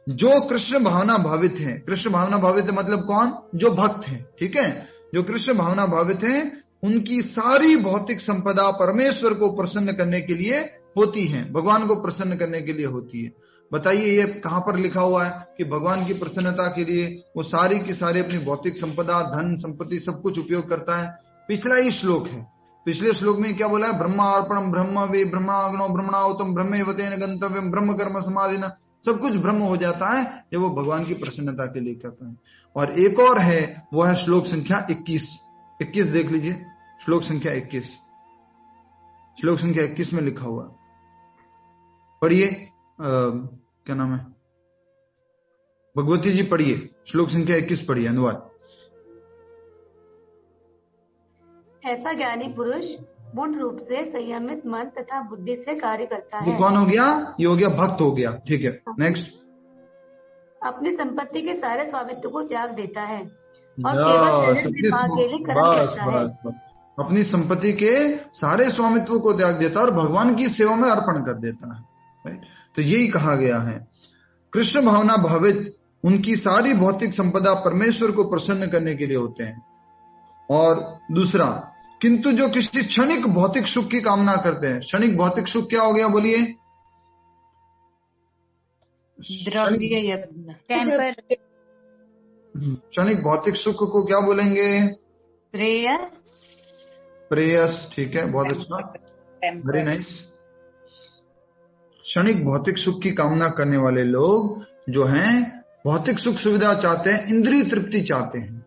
जो कृष्ण भावना भावित है, कृष्ण भावना भावित है मतलब कौन? जो भक्त है, ठीक है। जो कृष्ण भावना भावित है उनकी सारी भौतिक संपदा परमेश्वर को प्रसन्न करने के लिए होती है, भगवान को प्रसन्न करने के लिए होती है। बताइए ये कहां पर लिखा हुआ है कि भगवान की प्रसन्नता के लिए वो सारी की सारी अपनी भौतिक संपदा, धन संपत्ति सब कुछ उपयोग करता है? पिछला ही श्लोक है। पिछले श्लोक में क्या बोला है? ब्रह्मार्पणम ब्रह्म वे ब्रह्मणाग्नो ब्रह्मणाहुतम ब्रह्मेवतेन गंतव्यम ब्रह्म कर्म समाधिना। सब कुछ ब्रह्म हो जाता है जब वो भगवान की प्रसन्नता के लिए करते हैं। और एक और है, वो है श्लोक संख्या 21। 21 देख लीजिए, श्लोक संख्या 21, श्लोक संख्या 21 में लिखा हुआ, पढ़िए। क्या नाम है, भगवती जी पढ़िए, श्लोक संख्या 21 पढ़िए, अनुवाद। ऐसा ज्ञानी पुरुष पूर्ण रूप से संयमित मन तथा बुद्धि से कार्य करता ये है। कौन हो गया? ये हो गया भक्त हो गया, ठीक है। नेक्स्ट, अपनी संपत्ति के सारे स्वामित्व को त्याग देता है और केवल शरीर निर्वाह के लिए कर्म करता है। अपनी संपत्ति के सारे स्वामित्व को त्याग देता है और भगवान की सेवा में अर्पण कर देता है। तो यही कहा गया है, कृष्ण भावना भावित उनकी सारी भौतिक संपदा परमेश्वर को प्रसन्न करने के लिए होते हैं। और दूसरा, किंतु जो किसी क्षणिक भौतिक सुख की कामना करते हैं, क्षणिक भौतिक सुख क्या हो गया बोलिए? द्रव्य यज्ञ, क्षणिक भौतिक सुख को क्या बोलेंगे? प्रेयस, प्रेयस, ठीक है, बहुत अच्छा, वेरी नाइस। क्षणिक भौतिक सुख की कामना करने वाले लोग जो हैं, भौतिक सुख सुविधा चाहते हैं, इंद्रिय तृप्ति चाहते हैं,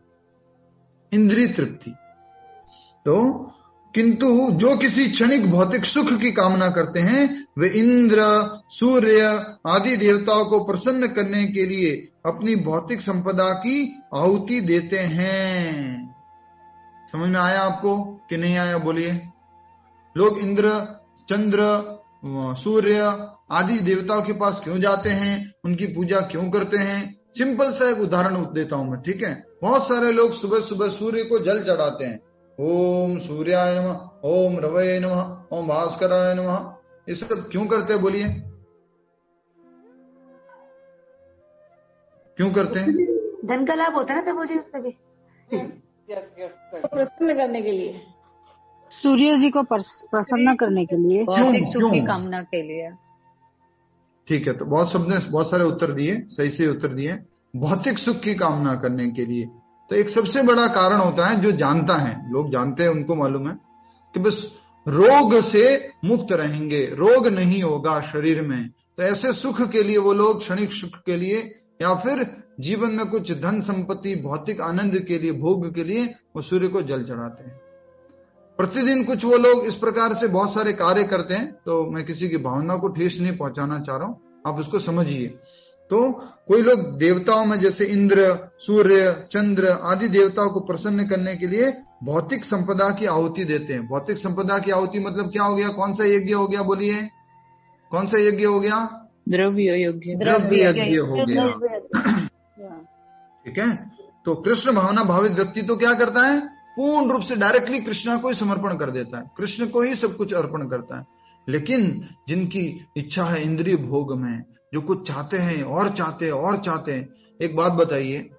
इंद्रिय तृप्ति। तो किंतु जो किसी क्षणिक भौतिक सुख की कामना करते हैं, वे इंद्र, सूर्य आदि देवताओं को प्रसन्न करने के लिए अपनी भौतिक संपदा की आहुति देते हैं। समझ में आया आपको कि नहीं आया? बोलिए। लोग इंद्र, चंद्र, सूर्य आदि देवताओं के पास क्यों जाते हैं, उनकी पूजा क्यों करते हैं? सिंपल सा एक उदाहरण देता हूं मैं, ठीक है। बहुत सारे लोग सुबह सुबह सूर्य को जल चढ़ाते हैं, ओम सूर्याय नमः, ओम रवये नमः, ओम भास्कराय नमः। ये सब क्यों करते हैं बोलिए? क्यों करते हैं? धन का लाभ होता है ना प्रभु जी उससे भी। प्रसन्न करने के लिए, सूर्य जी को प्रसन्न करने के लिए, भौतिक सुख की कामना के लिए। ठीक है, तो बहुत सारे उत्तर दिए, सही से उत्तर दिए। भौतिक सुख की कामना करने के लिए तो एक सबसे बड़ा कारण होता है, जो जानता है, लोग जानते हैं, उनको मालूम है कि बस रोग से मुक्त रहेंगे, रोग नहीं होगा शरीर में। तो ऐसे सुख के लिए वो लोग, क्षणिक सुख के लिए या फिर जीवन में कुछ धन संपत्ति, भौतिक आनंद के लिए, भोग के लिए वो सूर्य को जल चढ़ाते हैं। प्रतिदिन कुछ वो लोग इस प्रकार से बहुत सारे कार्य करते हैं। तो मैं किसी की भावना को ठेस नहीं पहुंचाना चाह रहा हूं, आप उसको समझिए। तो कोई लोग देवताओं में जैसे इंद्र, सूर्य, चंद्र आदि देवताओं को प्रसन्न करने के लिए भौतिक संपदा की आहुति देते हैं। भौतिक संपदा की आहुति मतलब क्या हो गया? कौन सा यज्ञ हो गया बोलिए? कौन सा यज्ञ हो गया? द्रव्य यज्ञ, द्रव्य यज्ञ हो गया, ठीक है। तो कृष्ण भावना भावित व्यक्ति तो क्या करता है? पूर्ण रूप से डायरेक्टली कृष्ण को ही समर्पण कर देता है, कृष्ण को ही सब कुछ अर्पण करता है। लेकिन जिनकी इच्छा है इंद्रिय भोग में, जो कुछ चाहते हैं और चाहते हैं और चाहते हैं, एक बात बताइए,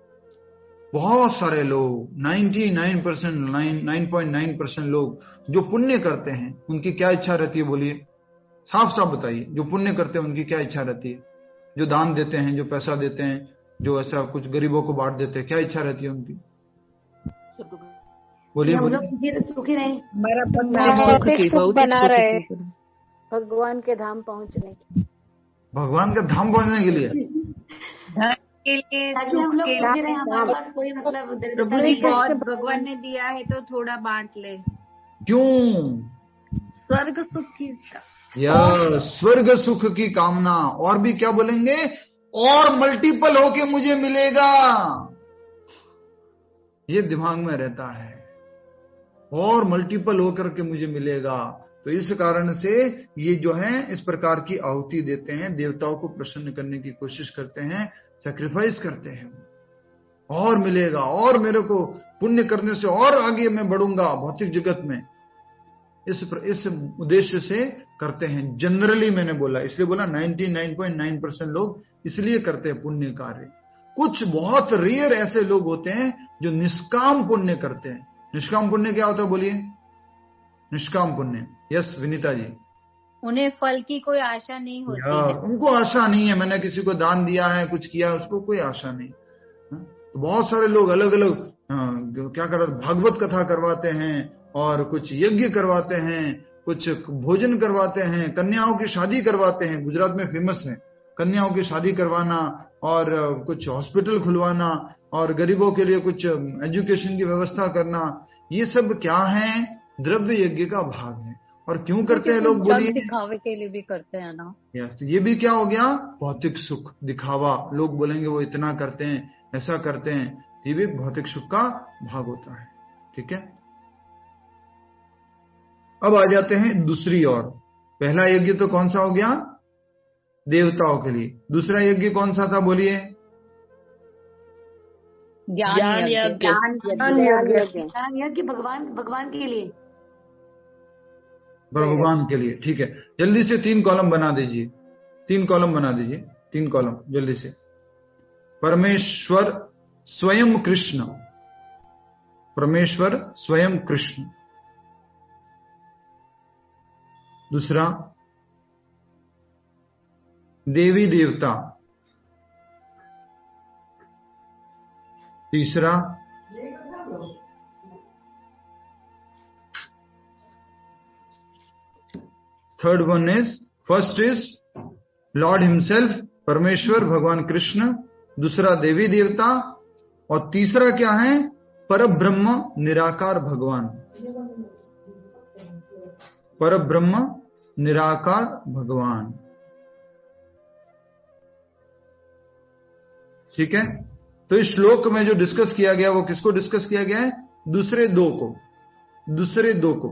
बहुत सारे लोग 9.9% लोग जो पुण्य करते हैं, उनकी क्या इच्छा रहती है बोलिए? साफ साफ बताइए। जो पुण्य करते हैं उनकी क्या इच्छा रहती है? जो दान देते हैं, जो पैसा देते हैं, जो ऐसा कुछ गरीबों को बांट देते हैं, क्या इच्छा रहती है उनकी? बोलिए। हम लोग सुखी नहीं, सुख बना रहे भगवान के धाम पहुंचने की, भगवान का धाम पहुंचने के लिए, के लिए, ताकि हम लोग सुखी रहे, हमारे पास कोई मतलब बहुत भगवान ने दिया है तो थोड़ा बांट ले। क्यों? स्वर्ग सुख की, या स्वर्ग सुख की कामना, और भी क्या बोलेंगे? और मल्टीपल होके मुझे मिलेगा, ये दिमाग में रहता है, और मल्टीपल होकर के मुझे मिलेगा। तो इस कारण से ये जो है इस प्रकार की आहुति देते हैं, देवताओं को प्रसन्न करने की कोशिश करते हैं, सैक्रिफाइस करते हैं, और मिलेगा, और मेरे को पुण्य करने से और आगे मैं बढ़ूंगा भौतिक जगत में। इस उद्देश्य से करते हैं। जनरली मैंने बोला, इसलिए बोला 99.9% लोग इसलिए करते हैं पुण्य कार्य। कुछ बहुत रेयर ऐसे लोग होते हैं जो निष्काम पुण्य करते हैं। निष्काम पुण्य क्या होता है बोलिए? निष्काम पुण्य, यस विनीता जी। उन्हें फल की कोई आशा नहीं होती है। उनको आशा नहीं है, मैंने किसी को दान दिया है, कुछ किया, उसको कोई आशा नहीं। तो बहुत सारे लोग अलग अलग क्या करते, भागवत कथा करवाते हैं, और कुछ यज्ञ करवाते हैं, कुछ भोजन करवाते हैं, कन्याओं की शादी करवाते हैं। गुजरात में फेमस है कन्याओं की शादी करवाना, और कुछ हॉस्पिटल खुलवाना, और गरीबों के लिए कुछ एजुकेशन की व्यवस्था करना। ये सब क्या है? द्रव्य यज्ञ का भाग है। और क्यों करते हैं लोग, बोलिए? दिखावे के लिए भी करते हैं ना। तो ये भी क्या हो गया? भौतिक सुख, दिखावा। लोग बोलेंगे वो इतना करते हैं, ऐसा करते हैं, ये भी भौतिक सुख का भाग होता है। ठीक है, अब आ जाते हैं दूसरी ओर। पहला यज्ञ तो कौन सा हो गया? देवताओं के लिए। दूसरा यज्ञ कौन सा था, बोलिए? ज्ञान यज्ञ। ज्ञान यज्ञ भगवान के लिए, भगवान के लिए। ठीक है, जल्दी से 3 कॉलम बना दीजिए, 3 कॉलम बना दीजिए, 3 कॉलम जल्दी से। परमेश्वर स्वयं कृष्ण, परमेश्वर स्वयं कृष्ण। दूसरा, देवी देवता। तीसरा, third one is, first is Lord himself, परमेश्वर भगवान कृष्ण। दूसरा देवी देवता, और तीसरा क्या है? परब्रह्म निराकार भगवान, परब्रह्म निराकार भगवान। ठीक है, तो इस श्लोक में जो डिस्कस किया गया वो किसको डिस्कस किया गया है? दूसरे दो को, दूसरे दो को।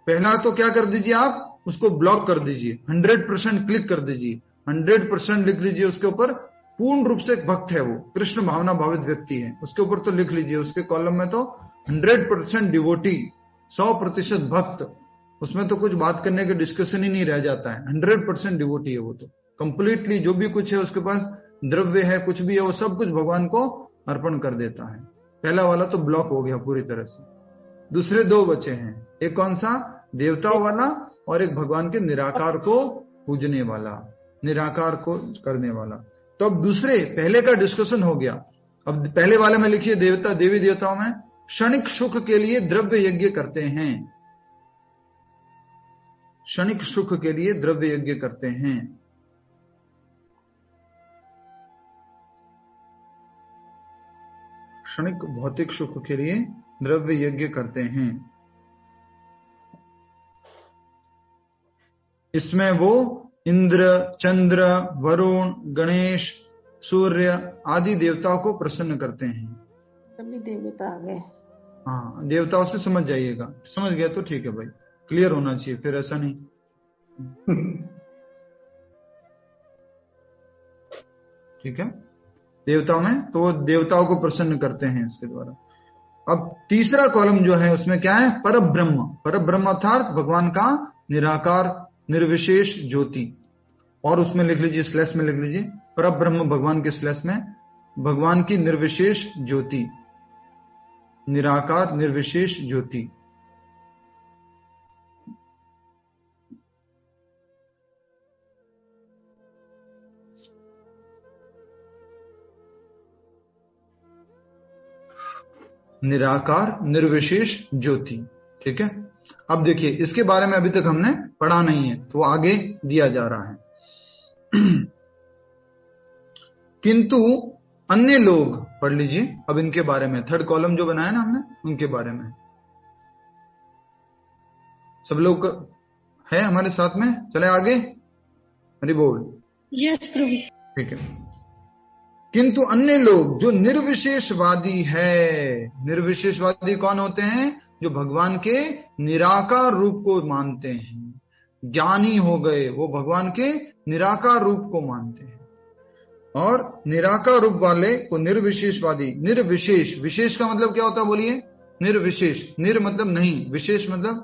पहला तो क्या कर दीजिए आप, उसको ब्लॉक कर दीजिए, 100% क्लिक कर दीजिए, 100% लिख लीजिए उसके ऊपर। पूर्ण रूप से एक भक्त है वो, कृष्ण भावना भावित व्यक्ति है, उसके ऊपर तो लिख लीजिए। उसके कॉलम में तो 100% डिवोटी, 100% भक्त, उसमें तो कुछ बात करने का डिस्कशन ही नहीं रह जाता है। 100% डिवोटी है वो, तो कंप्लीटली जो भी कुछ है उसके पास, द्रव्य है, कुछ भी है, वो सब कुछ भगवान को अर्पण कर देता है। पहला वाला तो ब्लॉक हो गया पूरी तरह से। दूसरे 2 बचे हैं, एक कौन सा? देवताओं वाला, और एक भगवान के निराकार को पूजने वाला, निराकार को करने वाला। तो अब दूसरे, पहले का डिस्कशन हो गया। अब पहले वाले में लिखिए, देवता, देवी देवताओं में क्षणिक सुख के लिए द्रव्य यज्ञ करते हैं, क्षणिक सुख के लिए द्रव्य यज्ञ करते हैं। क्षणिक भौतिक सुख के लिए द्रव्य यज्ञ करते हैं। इसमें वो इंद्र, चंद्र, वरुण, गणेश, सूर्य आदि देवताओं को प्रसन्न करते हैं। सभी देवता आ गए। हाँ, देवताओं से समझ जाइएगा, समझ गया तो ठीक है भाई, क्लियर होना चाहिए, फिर ऐसा नहीं। ठीक है, देवताओं में तो देवताओं को प्रसन्न करते हैं इसके द्वारा। अब तीसरा कॉलम जो है उसमें क्या है? परब्रह्म। परब्रह्म अर्थात भगवान का निराकार निर्विशेष ज्योति। और उसमें लिख लीजिए, स्लैश में लिख लीजिए, परब्रह्म भगवान के स्लैश में, भगवान की निर्विशेष ज्योति, निराकार निर्विशेष ज्योति। निराकार निर्विशेष ज्योति। ठीक है, अब देखिए, इसके बारे में अभी तक हमने पढ़ा नहीं है, तो आगे दिया जा रहा है। किंतु अन्य लोग, पढ़ लीजिए अब इनके बारे में, थर्ड कॉलम जो बनाया ना हमने, उनके बारे में। सब लोग है हमारे साथ में? चले आगे, हरि बोल। यस प्रभु। ठीक है, किंतु अन्य लोग जो निर्विशेषवादी है, निर्विशेषवादी कौन होते हैं? जो भगवान के निराकार रूप को मानते हैं, ज्ञानी हो गए, वो भगवान के निराकार रूप को मानते हैं। और निराकार रूप वाले को निर्विशेषवादी, निर्विशेष, विशेष का मतलब क्या होता है बोलिए? निर्विशेष, निर मतलब नहीं, विशेष मतलब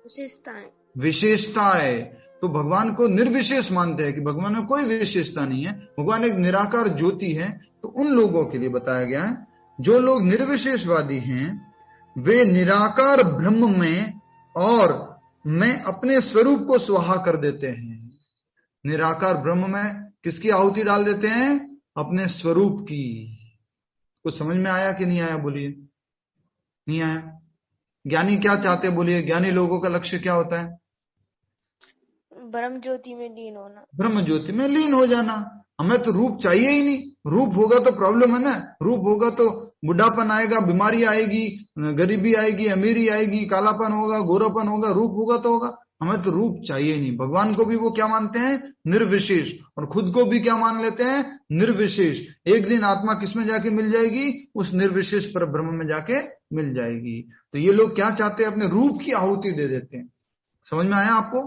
विशेषताएं, विशेषताएं। तो भगवान को निर्विशेष मानते हैं कि भगवान में कोई विशेषता नहीं है, भगवान एक निराकार ज्योति है। तो उन लोगों के लिए बताया गया है, जो लोग निर्विशेषवादी हैं, वे निराकार ब्रह्म में और मैं अपने स्वरूप को स्वाहा कर देते हैं। निराकार ब्रह्म में किसकी आहुति डाल देते हैं? अपने स्वरूप की। कुछ समझ में आया कि नहीं आया? बोलिए, नहीं आया? ज्ञानी क्या चाहते हैं बोलिए? ज्ञानी लोगों का लक्ष्य क्या होता है? ब्रह्म ज्योति में लीन होना, ब्रह्म ज्योति में लीन हो जाना। हमें तो रूप चाहिए ही नहीं, रूप होगा तो प्रॉब्लम है ना, रूप होगा तो बुढ़ापन आएगा, बीमारी आएगी, गरीबी आएगी, अमीरी आएगी, कालापन होगा, गोरापन होगा, रूप होगा तो होगा। हमें तो रूप चाहिए नहीं। भगवान को भी वो क्या मानते हैं? निर्विशेष। और खुद को भी क्या मान लेते हैं? निर्विशेष। एक दिन आत्मा किसमें जाके मिल जाएगी? उस निर्विशेष पर ब्रह्म में जाके मिल जाएगी। तो ये लोग क्या चाहते हैं? अपने रूप की आहुति दे देते हैं। समझ में आया आपको?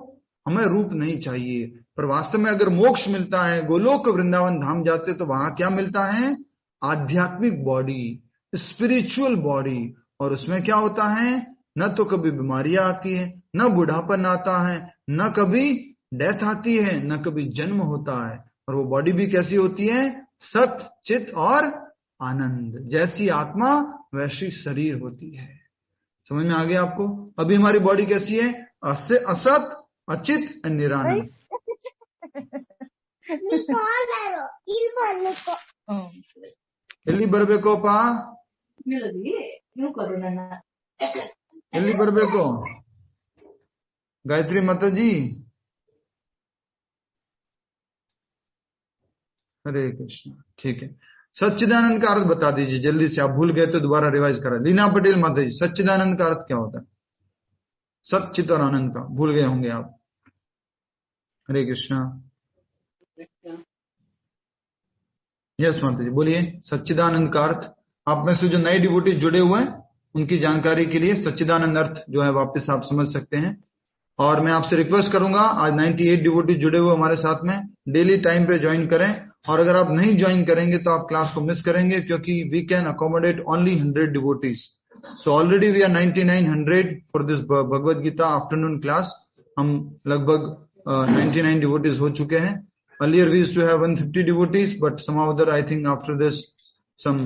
हमें रूप नहीं चाहिए। पर वास्तव में अगर मोक्ष मिलता है, गोलोक वृंदावन धाम जाते तो वहां क्या मिलता है? आध्यात्मिक बॉडी, स्पिरिचुअल बॉडी। और उसमें क्या होता है? न तो कभी बीमारियां आती है, न बुढ़ापन आता है, न कभी डेथ आती है, न कभी जन्म होता है। और वो बॉडी भी कैसी होती है? सत, चित और आनंद। जैसी आत्मा वैसी शरीर होती है। समझ में आ गया आपको? अभी हमारी बॉडी कैसी है? असत, अचित और निरानंद। ಎಲ್ಲಿ ಬರ್ಬೇಕೋಪ? ಎಲ್ಲಿ ಬರ್ಬೇಕು? गायत्री माता जी, हरे कृष्ण। ठीक है, सच्चिदानंद का अर्थ बता दीजिए जल्दी से। आप भूल गए तो दोबारा रिवाइज करा। लीना पटेल माता जी, सच्चिदानंद का अर्थ क्या होता है? सच्चित और आनंद का भूल गए होंगे आप। हरे कृष्णा। यस माता जी बोलिए, सच्चिदानंद का अर्थ। आप में से जो नए डिवोटी जुड़े हुए हैं उनकी जानकारी के लिए सच्चिदानंद अर्थ जो है वापस आप समझ सकते हैं। और मैं आपसे रिक्वेस्ट करूंगा, आज 98 डिवोटी जुड़े हुए हमारे साथ में, डेली टाइम पे ज्वाइन करें। और अगर आप नहीं ज्वाइन करेंगे तो आप क्लास को मिस करेंगे, क्योंकि we can accommodate only 100 devotees. So already we are 9900 for this Bhagavad Gita afternoon class. हम लगभग 99 डिवोटीज हो चुके हैं। Earlier we used to have 150 devotees, but somehow other I think after this some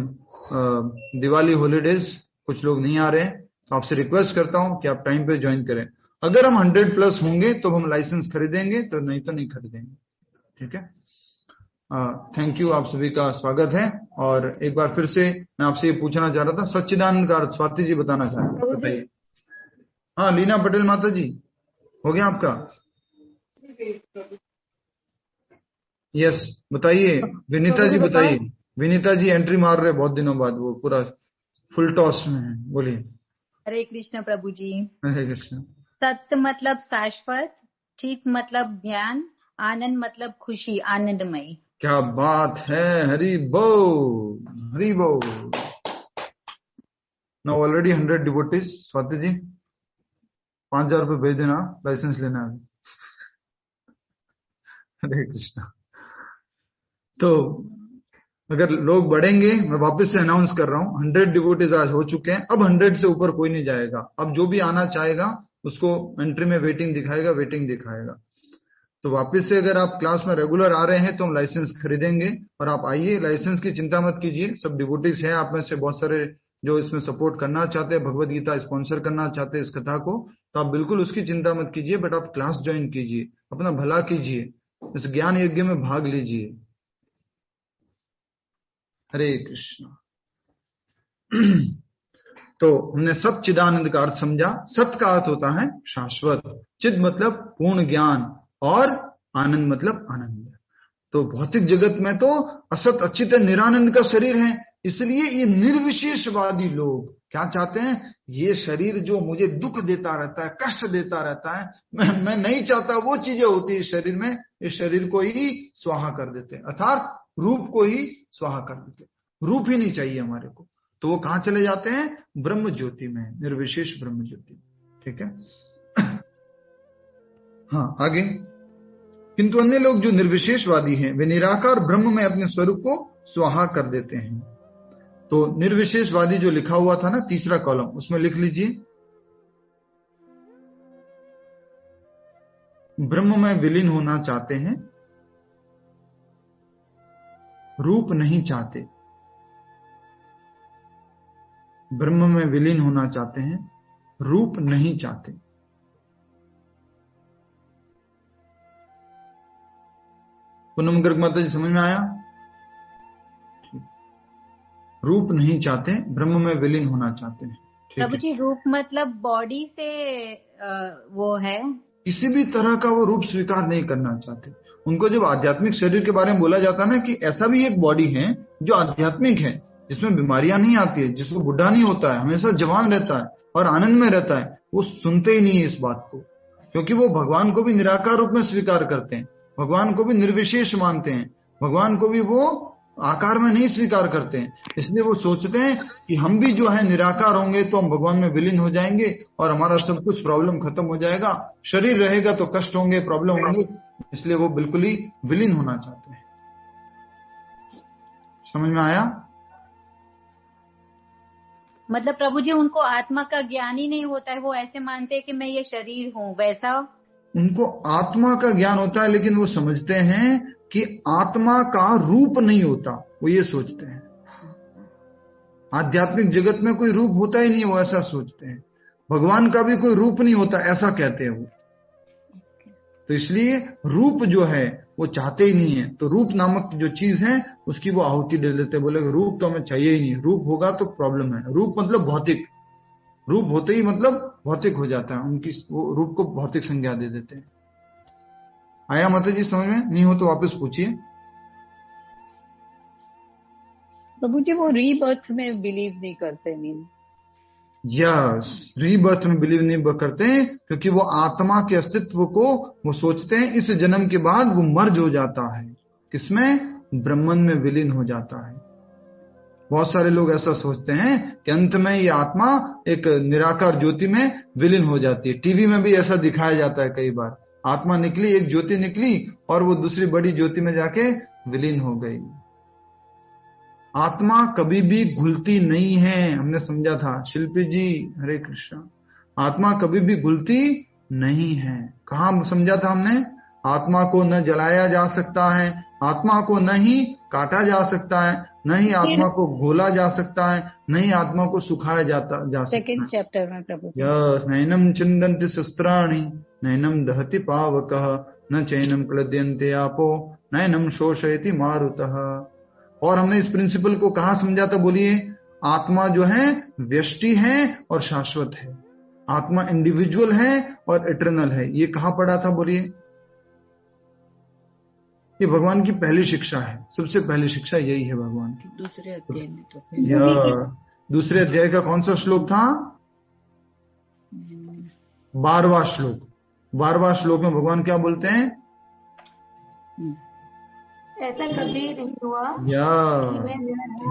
Diwali holidays कुछ लोग नहीं आ रहे हैं। तो आपसे रिक्वेस्ट करता हूं कि आप टाइम पे ज्वाइन करें। अगर हम 100 प्लस होंगे तो हम लाइसेंस खरीदेंगे, तो नहीं तो नहीं खरीदेंगे। ठीक है, थैंक यू, आप सभी का स्वागत है। और एक बार फिर से मैं आपसे ये पूछना चाह रहा था, सच्चिदानंद का अर्थ स्वाति जी बताना चाह रहे हैं, बताइए। हाँ लीना पटेल माता जी, हो गया आपका? यस बताइए। विनीता जी बताइए। विनीता जी एंट्री मार रहे बहुत दिनों बाद, वो पूरा फुल टॉस में है। बोलिए। हरे कृष्ण प्रभु जी। हरे कृष्ण। सत्य मतलब शाश्वत, चित मतलब ज्ञान, आनंद मतलब खुशी, आनंदमयी। क्या बात है, हरि बोल, हरि बोल। Now already 100 devotees. Swati ji 5000 रुपये भेज देना, लाइसेंस लेना है। हरे कृष्ण। तो अगर लोग बढ़ेंगे, मैं वापस से अनाउंस कर रहा हूं, 100 डिवोटीज आज हो चुके हैं। अब 100 से ऊपर कोई नहीं जाएगा। अब जो भी आना चाहेगा उसको एंट्री में वेटिंग दिखाएगा। तो वापस से अगर आप क्लास में रेगुलर आ रहे हैं तो हम लाइसेंस खरीदेंगे और आप आइए। लाइसेंस की चिंता मत कीजिए, सब डिवोटीज हैं आप में से बहुत सारे जो इसमें सपोर्ट करना चाहते हैं, भगवद गीता स्पॉन्सर करना चाहते हैं इस कथा को, तो आप बिल्कुल उसकी चिंता मत कीजिए। बट आप क्लास ज्वाइन कीजिए, अपना भला कीजिए, इस ज्ञान यज्ञ में भाग लीजिए। हरे कृष्ण। तो हमने सच्चिदानंद का अर्थ समझा। सत का अर्थ होता है शाश्वत, चिद मतलब पूर्ण ज्ञान, और आनंद मतलब आनंद। तो भौतिक जगत में तो असत, अचित, निरानंद का शरीर है। इसलिए ये निर्विशेषवादी लोग क्या चाहते हैं? ये शरीर जो मुझे दुख देता रहता है, कष्ट देता रहता है, मैं नहीं चाहता वो चीजें होती है शरीर में, इस शरीर को ही स्वाहा कर देते हैं, अर्थात रूप को ही स्वाहा कर देते हैं। रूप ही नहीं चाहिए हमारे को। तो वो कहां चले जाते हैं? ब्रह्म ज्योति में, निर्विशेष ब्रह्म ज्योति। ठीक है। हाँ आगे। किंतु अन्य लोग जो निर्विशेषवादी हैं वे निराकार ब्रह्म में अपने स्वरूप को स्वाहा कर देते हैं। तो निर्विशेषवादी जो लिखा हुआ था ना, तीसरा कॉलम, उसमें लिख लीजिए, ब्रह्म में विलीन होना चाहते हैं, रूप नहीं चाहते। ब्रह्म में विलीन होना चाहते हैं, रूप नहीं चाहते। पूनम गर्ग माता जी समझ में आया? रूप नहीं चाहते, ब्रह्म में विलीन होना चाहते हैं। प्रभु जी रूप मतलब बॉडी से वो है, किसी भी तरह का वो रूप स्वीकार नहीं करना चाहते। उनको जब आध्यात्मिक शरीर के बारे में बोला जाता है ना कि ऐसा भी एक बॉडी है जो आध्यात्मिक है, जिसमें बीमारियां नहीं आती है, जिसको बुढ़ा नहीं होता है, हमेशा जवान रहता है और आनंद में रहता है, वो सुनते ही नहीं है इस बात को, क्योंकि वो भगवान को भी निराकार रूप में स्वीकार करते हैं, भगवान को भी निर्विशेष मानते हैं, भगवान को भी वो आकार में नहीं स्वीकार करते हैं। इसलिए वो सोचते हैं कि हम भी जो है निराकार होंगे तो हम भगवान में विलीन हो जाएंगे और हमारा सब कुछ प्रॉब्लम खत्म हो जाएगा, शरीर रहेगा तो कष्ट होंगे, प्रॉब्लम होंगे, इसलिए वो बिल्कुल ही विलीन होना चाहते हैं। समझ में आया? मतलब प्रभु जी उनको आत्मा का ज्ञान ही नहीं होता है, वो ऐसे मानते हैं कि मैं ये शरीर हूँ, वैसा? उनको आत्मा का ज्ञान होता है, लेकिन वो समझते हैं कि आत्मा का रूप नहीं होता, वो ये सोचते हैं। आध्यात्मिक जगत में कोई रूप होता ही नहीं, वो ऐसा सोचते हैं। भगवान का भी कोई रूप नहीं होता, ऐसा कहते हैं वो। तो इसलिए रूप जो है वो चाहते ही नहीं है, तो रूप नामक जो चीज है उसकी वो आहुति दे देते, बोले रूप तो हमें चाहिए ही नहीं, रूप होगा तो प्रॉब्लम है। रूप मतलब भौतिक, रूप होते ही मतलब भौतिक हो जाता है, उनकी वो रूप को भौतिक संज्ञा दे देते हैं। आया माता जी समझ में? नहीं हो तो वापस पूछिए। प्रभु जी वो रीबर्थ में बिलीव नहीं करते, मीन यस, रीबर्थ में बिलीव नहीं करते हैं, क्योंकि वो आत्मा के अस्तित्व को वो सोचते हैं इस जन्म के बाद वो मर्ज हो जाता है, किसमें? ब्रह्मन में विलीन हो जाता है। बहुत सारे लोग ऐसा सोचते हैं कि अंत में ये आत्मा एक निराकार ज्योति में विलीन हो जाती है। टीवी में भी ऐसा दिखाया जाता है कई बार, आत्मा निकली, एक ज्योति निकली और वो दूसरी बड़ी ज्योति में जाके विलीन हो गई। आत्मा कभी भी घुलती नहीं है, हमने समझा था। शिल्पी जी हरे कृष्णा, आत्मा कभी भी घुलती नहीं है। कहाँ समझा था हमने? आत्मा को न जलाया जा सकता है, आत्मा को न ही काटा जा सकता है, न ही आत्मा को घोला जा सकता है, न ही आत्मा को सुखाया जा सकता है। सेकंड चैप्टर में प्रभु जी। यस, नैनम चिंदन्ति शस्त्राणि नैनम दहति पावकः न चैनम क्लद्यन्ते आपो नैनम शोषयति मारुतः। और हमने इस प्रिंसिपल को कहाँ समझा था? बोलिए। आत्मा जो है व्यष्टि है और शाश्वत है, आत्मा इंडिविजुअल है और इटर्नल है। ये कहाँ पढ़ा था? बोलिए। ये भगवान की पहली शिक्षा है, सबसे पहली शिक्षा यही है भगवान की। दूसरे अध्याय में तो दूसरे अध्याय का कौन सा श्लोक था? 12वां श्लोक। 12वां श्लोक में भगवान क्या बोलते हैं? ऐसा कभी नहीं हुआ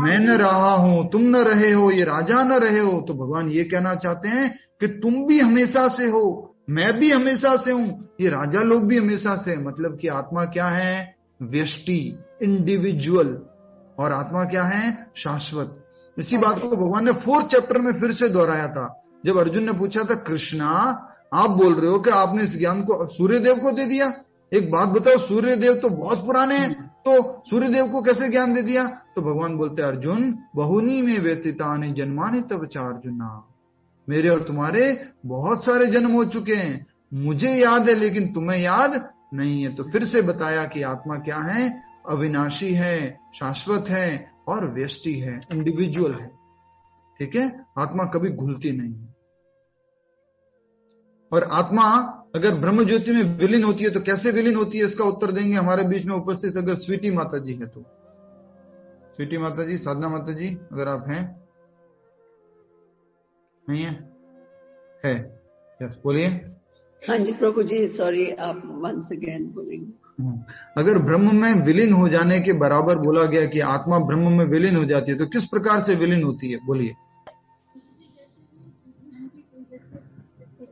मैं न रहा हूं, तुम न रहे हो, ये राजा न रहे हो। तो भगवान ये कहना चाहते हैं कि तुम भी हमेशा से हो, मैं भी हमेशा से हूं, ये राजा लोग भी हमेशा से। मतलब कि आत्मा क्या है? व्यष्टि, इंडिविजुअल, और आत्मा क्या है? शाश्वत। इसी बात को भगवान ने 4th चैप्टर में फिर से दोहराया था, जब अर्जुन ने पूछा था कृष्णा आप बोल रहे हो कि आपने इस ज्ञान को सूर्यदेव को दे दिया, एक बात बताओ, सूर्यदेव तो बहुत पुराने हैं, तो सूर्यदेव को कैसे ज्ञान दे दिया? तो भगवान बोलते अर्जुन बहुनी में व्यतीतानि जन्मानि तव च अर्जुना, मेरे और तुम्हारे बहुत सारे जन्म हो चुके हैं, मुझे याद है लेकिन तुम्हें याद नहीं है। तो फिर से बताया कि आत्मा क्या है? अविनाशी है, शाश्वत है और व्यष्टि है, इंडिविजुअल है। ठीक है, आत्मा कभी घुलती नहीं है। और आत्मा अगर ब्रह्म ज्योति में विलीन होती है तो कैसे विलीन होती है, इसका उत्तर देंगे हमारे बीच में उपस्थित अगर स्वीटी माता जी है तो। स्वीटी माता जी, साधना माता जी, अगर आप हैं? नहीं है? यस, बोलिए। हाँ जी प्रभु जी, सॉरी, आप वंस अगेन बोलेंगे। अगर ब्रह्म में विलीन हो जाने के बराबर बोला गया कि आत्मा ब्रह्म में विलीन हो जाती है, तो किस प्रकार से विलीन होती है? बोलिए।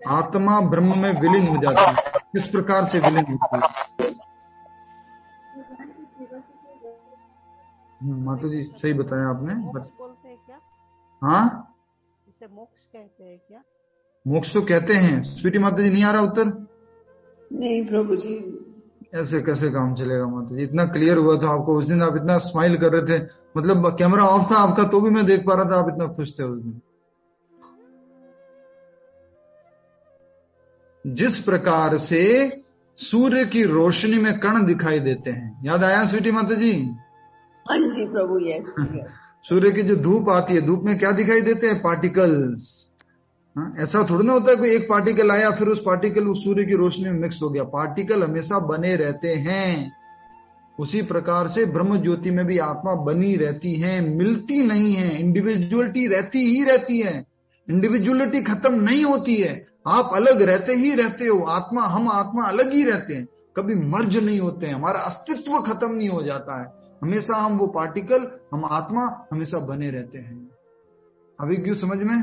आत्मा ब्रह्म में विलीन हो जाती है, किस प्रकार से विलीन होती है? माता जी सही बताया आपने। बोलते हैं क्या? हाँ, इसे मोक्ष कहते हैं क्या? मोक्ष तो कहते हैं। स्वीटी माता जी, नहीं आ रहा उत्तर? नहीं प्रभु जी। ऐसे कैसे काम चलेगा माता जी? इतना क्लियर हुआ था आपको उस दिन, आप इतना स्माइल कर रहे थे, मतलब कैमरा ऑफ था आपका तो भी मैं देख पा रहा था, आप इतना खुश थे उस दिन। जिस प्रकार से सूर्य की रोशनी में कण दिखाई देते हैं, याद आया स्वीटी माता जी? हाँ जी प्रभु, यस। सूर्य की जो धूप आती है, धूप में क्या दिखाई देते हैं? पार्टिकल्स। ऐसा थोड़ी ना होता है कोई एक पार्टिकल आया फिर उस पार्टिकल उस सूर्य की रोशनी में मिक्स हो गया। पार्टिकल हमेशा बने रहते हैं। उसी प्रकार से ब्रह्म ज्योति में भी आत्मा बनी रहती है, मिलती नहीं है। इंडिविजुअलिटी रहती ही रहती है, इंडिविजुअलिटी खत्म नहीं होती है। आप अलग रहते ही रहते हो, हम आत्मा अलग ही रहते हैं, कभी मर्ज नहीं होते हैं। हमारा अस्तित्व खत्म नहीं हो जाता है, हमेशा हम वो पार्टिकल, हम आत्मा हमेशा बने रहते हैं। अभी क्यों समझ में?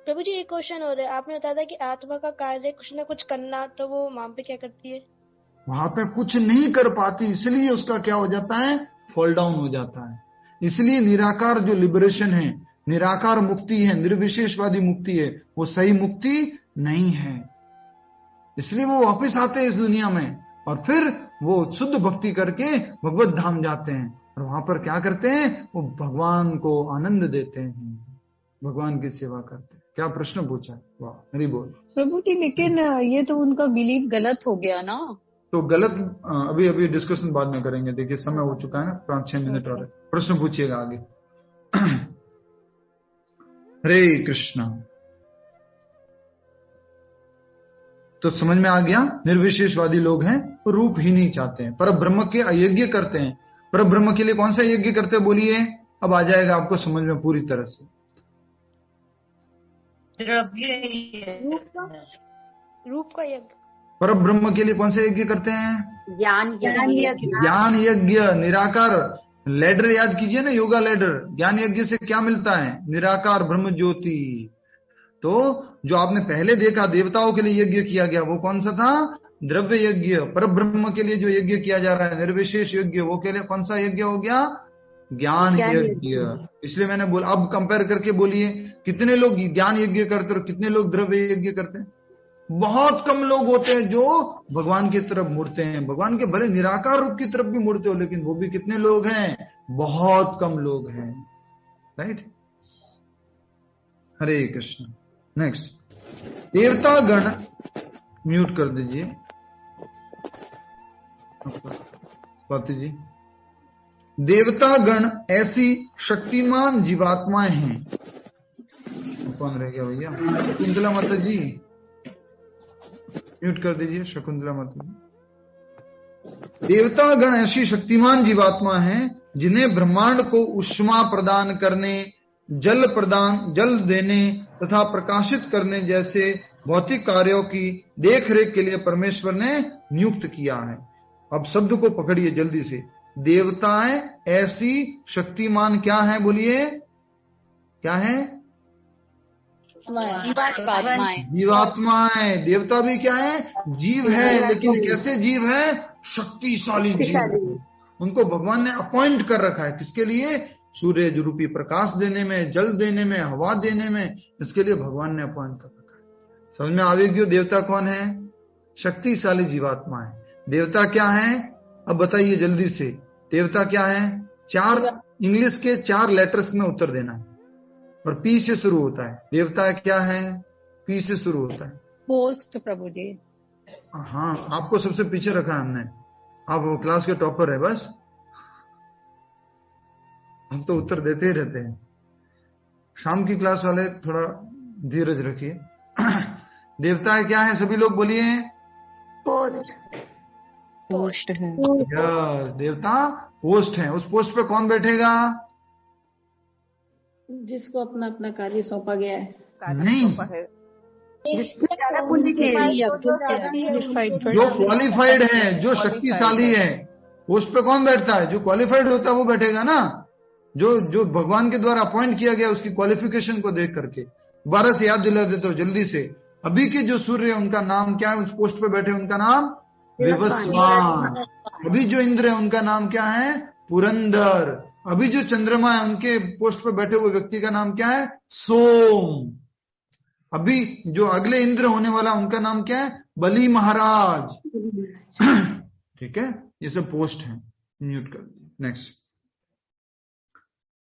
प्रभु जी एक क्वेश्चन हो रहा है, आपने बताया था कि आत्मा का कार्य कुछ ना कुछ करना, तो वो वहां पे क्या करती है? वहां पे कुछ नहीं कर पाती, इसलिए उसका क्या हो जाता है, फॉल डाउन हो जाता है। इसलिए निराकार जो लिबरेशन है, निराकार मुक्ति है, निर्विशेषवादी मुक्ति है, वो सही मुक्ति नहीं है। इसलिए वो वापस आते हैं इस दुनिया में और फिर वो शुद्ध भक्ति करके भगवत धाम जाते हैं और वहां पर क्या करते हैं, वो भगवान को आनंद देते हैं, भगवान की सेवा करते हैं। क्या प्रश्न पूछा? वाह, हरि बोल। प्रभु जी लेकिन ये तो उनका बिलीव गलत हो गया ना। तो गलत अभी डिस्कशन बाद में करेंगे। देखिए समय हो चुका है ना, 5-6 मिनट और। प्रश्न पूछिएगा आगे। हरे कृष्णा। तो समझ में आ गया, निर्विशेषवादी लोग हैं वो रूप ही नहीं चाहते हैं, पर ब्रह्म के यज्ञ करते हैं। पर ब्रह्म के लिए कौन सा यज्ञ करते हैं बोलिए? अब आ जाएगा आपको समझ में पूरी तरह से। रूप का यज्ञ। पर ब्रह्म के लिए कौन सा यज्ञ करते हैं? ज्ञान यज्ञ, निराकार लैडर याद कीजिए ना, योगा लैडर। ज्ञान यज्ञ से क्या मिलता है? निराकार ब्रह्म ज्योति। तो जो आपने पहले देखा देवताओं के लिए यज्ञ किया गया, वो कौन सा था? द्रव्य यज्ञ। पर ब्रह्म के लिए जो यज्ञ किया जा रहा है, निर्विशेष यज्ञ, वो के लिए कौन सा यज्ञ हो गया? ज्ञान यज्ञ। इसलिए मैंने बोला, अब कंपेयर करके बोलिए, कितने लोग ज्ञान यज्ञ करते और कितने लोग द्रव्य यज्ञ करते हैं? बहुत कम लोग होते हैं जो भगवान की तरफ मुड़ते हैं। भगवान के भले निराकार रूप की तरफ भी मुड़ते हो, लेकिन वो भी कितने लोग हैं? बहुत कम लोग हैं। राइट। हरे कृष्ण। नेक्स्ट, देवता गण म्यूट कर दीजिए स्वाति जी। देवता गण ऐसी शक्तिमान जीवात्माएं हैं। कौन रह गया भैया? शकुंतला माता जी म्यूट कर दीजिए, शकुंतला माता जी। देवता गण ऐसी शक्तिमान जीवात्मा हैं जिन्हें ब्रह्मांड को उष्मा प्रदान करने, जल देने तथा प्रकाशित करने जैसे भौतिक कार्यों की देखरेख के लिए परमेश्वर ने नियुक्त किया है। अब शब्द को पकड़िए जल्दी से। देवताएं ऐसी शक्तिमान क्या है बोलिए? क्या है? जीवात्माएं। देवता भी क्या है? जीव है, लेकिन कैसे जीव है? शक्तिशाली जीव। उनको भगवान ने अपॉइंट कर रखा है। किसके लिए? सूर्य रूपी प्रकाश देने में, जल देने में, हवा देने में। इसके लिए भगवान ने अपॉइंट कर रखा है। समझ में आवेगी देवता कौन है? शक्तिशाली जीवात्मा है। देवता क्या है? अब बताइए जल्दी से, देवता क्या है? 4 इंग्लिश के 4 लेटर्स में उत्तर देना है और पी से शुरू होता है। देवता क्या है? पी से शुरू होता है। पोस्ट प्रभु जी। हाँ, आपको सबसे पीछे रखा है हमने, आप वो क्लास के टॉपर है बस। हम तो उत्तर देते ही रहते हैं। शाम की क्लास वाले थोड़ा धीरज रखिए। देवता क्या है? सभी लोग बोलिए। पोस्ट है। देवता पोस्ट है। उस पोस्ट पे कौन बैठेगा? जिसको अपना अपना कार्य सौंपा गया है। नहीं, जो क्वालिफाइड है, जो शक्तिशाली है, पोस्ट पे कौन बैठता है? जो क्वालिफाइड होता है वो बैठेगा ना। जो भगवान के द्वारा अपॉइंट किया गया उसकी क्वालिफिकेशन को देख करके। 12 से याद दिला देता हूँ जल्दी से। अभी के जो सूर्य है उनका नाम क्या है? उस पोस्ट पे बैठे उनका नाम विवस्वान। अभी जो इंद्र है उनका नाम क्या है? पुरंदर। अभी जो चंद्रमा है उनके पोस्ट पे बैठे हुए व्यक्ति का नाम क्या है? सोम। अभी जो अगले इंद्र होने वाला उनका नाम क्या है? बलि महाराज। ठीक है, ये सब पोस्ट है। म्यूट कर दीजिए। नेक्स्ट।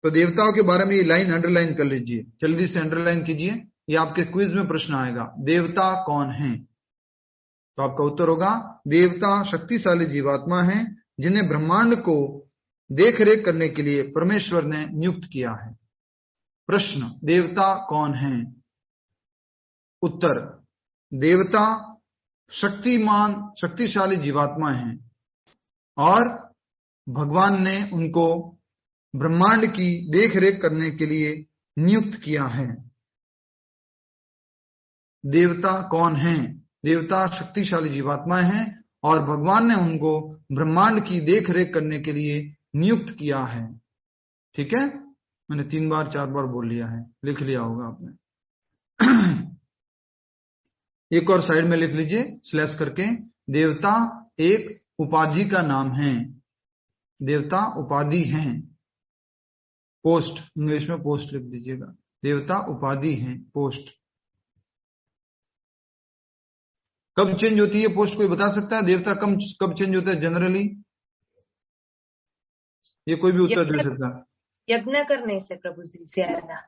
तो देवताओं के बारे में ये लाइन अंडरलाइन कर लीजिए, जल्दी से अंडरलाइन कीजिए, ये आपके क्विज में प्रश्न आएगा। देवता कौन है? तो आपका उत्तर होगा देवता शक्तिशाली जीवात्मा हैं जिन्हें ब्रह्मांड को देख रेख करने के लिए परमेश्वर ने नियुक्त किया है। प्रश्न, देवता कौन है? उत्तर, देवता शक्तिशाली जीवात्मा हैं और भगवान ने उनको ब्रह्मांड की देख रेख करने के लिए नियुक्त किया है। देवता कौन हैं? देवता शक्तिशाली जीवात्माएं हैं और भगवान ने उनको ब्रह्मांड की देख रेख करने के लिए नियुक्त किया है। ठीक है, मैंने 3 बार 4 बार बोल लिया है, लिख लिया होगा आपने। एक और साइड में लिख लीजिए स्लैश करके, देवता एक उपाधि का नाम है। देवता उपाधि हैं। पोस्ट, इंग्लिश में पोस्ट लिख दीजिएगा। देवता उपाधि हैं, पोस्ट। कब चेंज होती है पोस्ट, कोई बता सकता है? देवता कब चेंज होता है जनरली? ये कोई भी उत्तर दे सकता है। यज्ञ करने से प्रभु जी ज्यादा।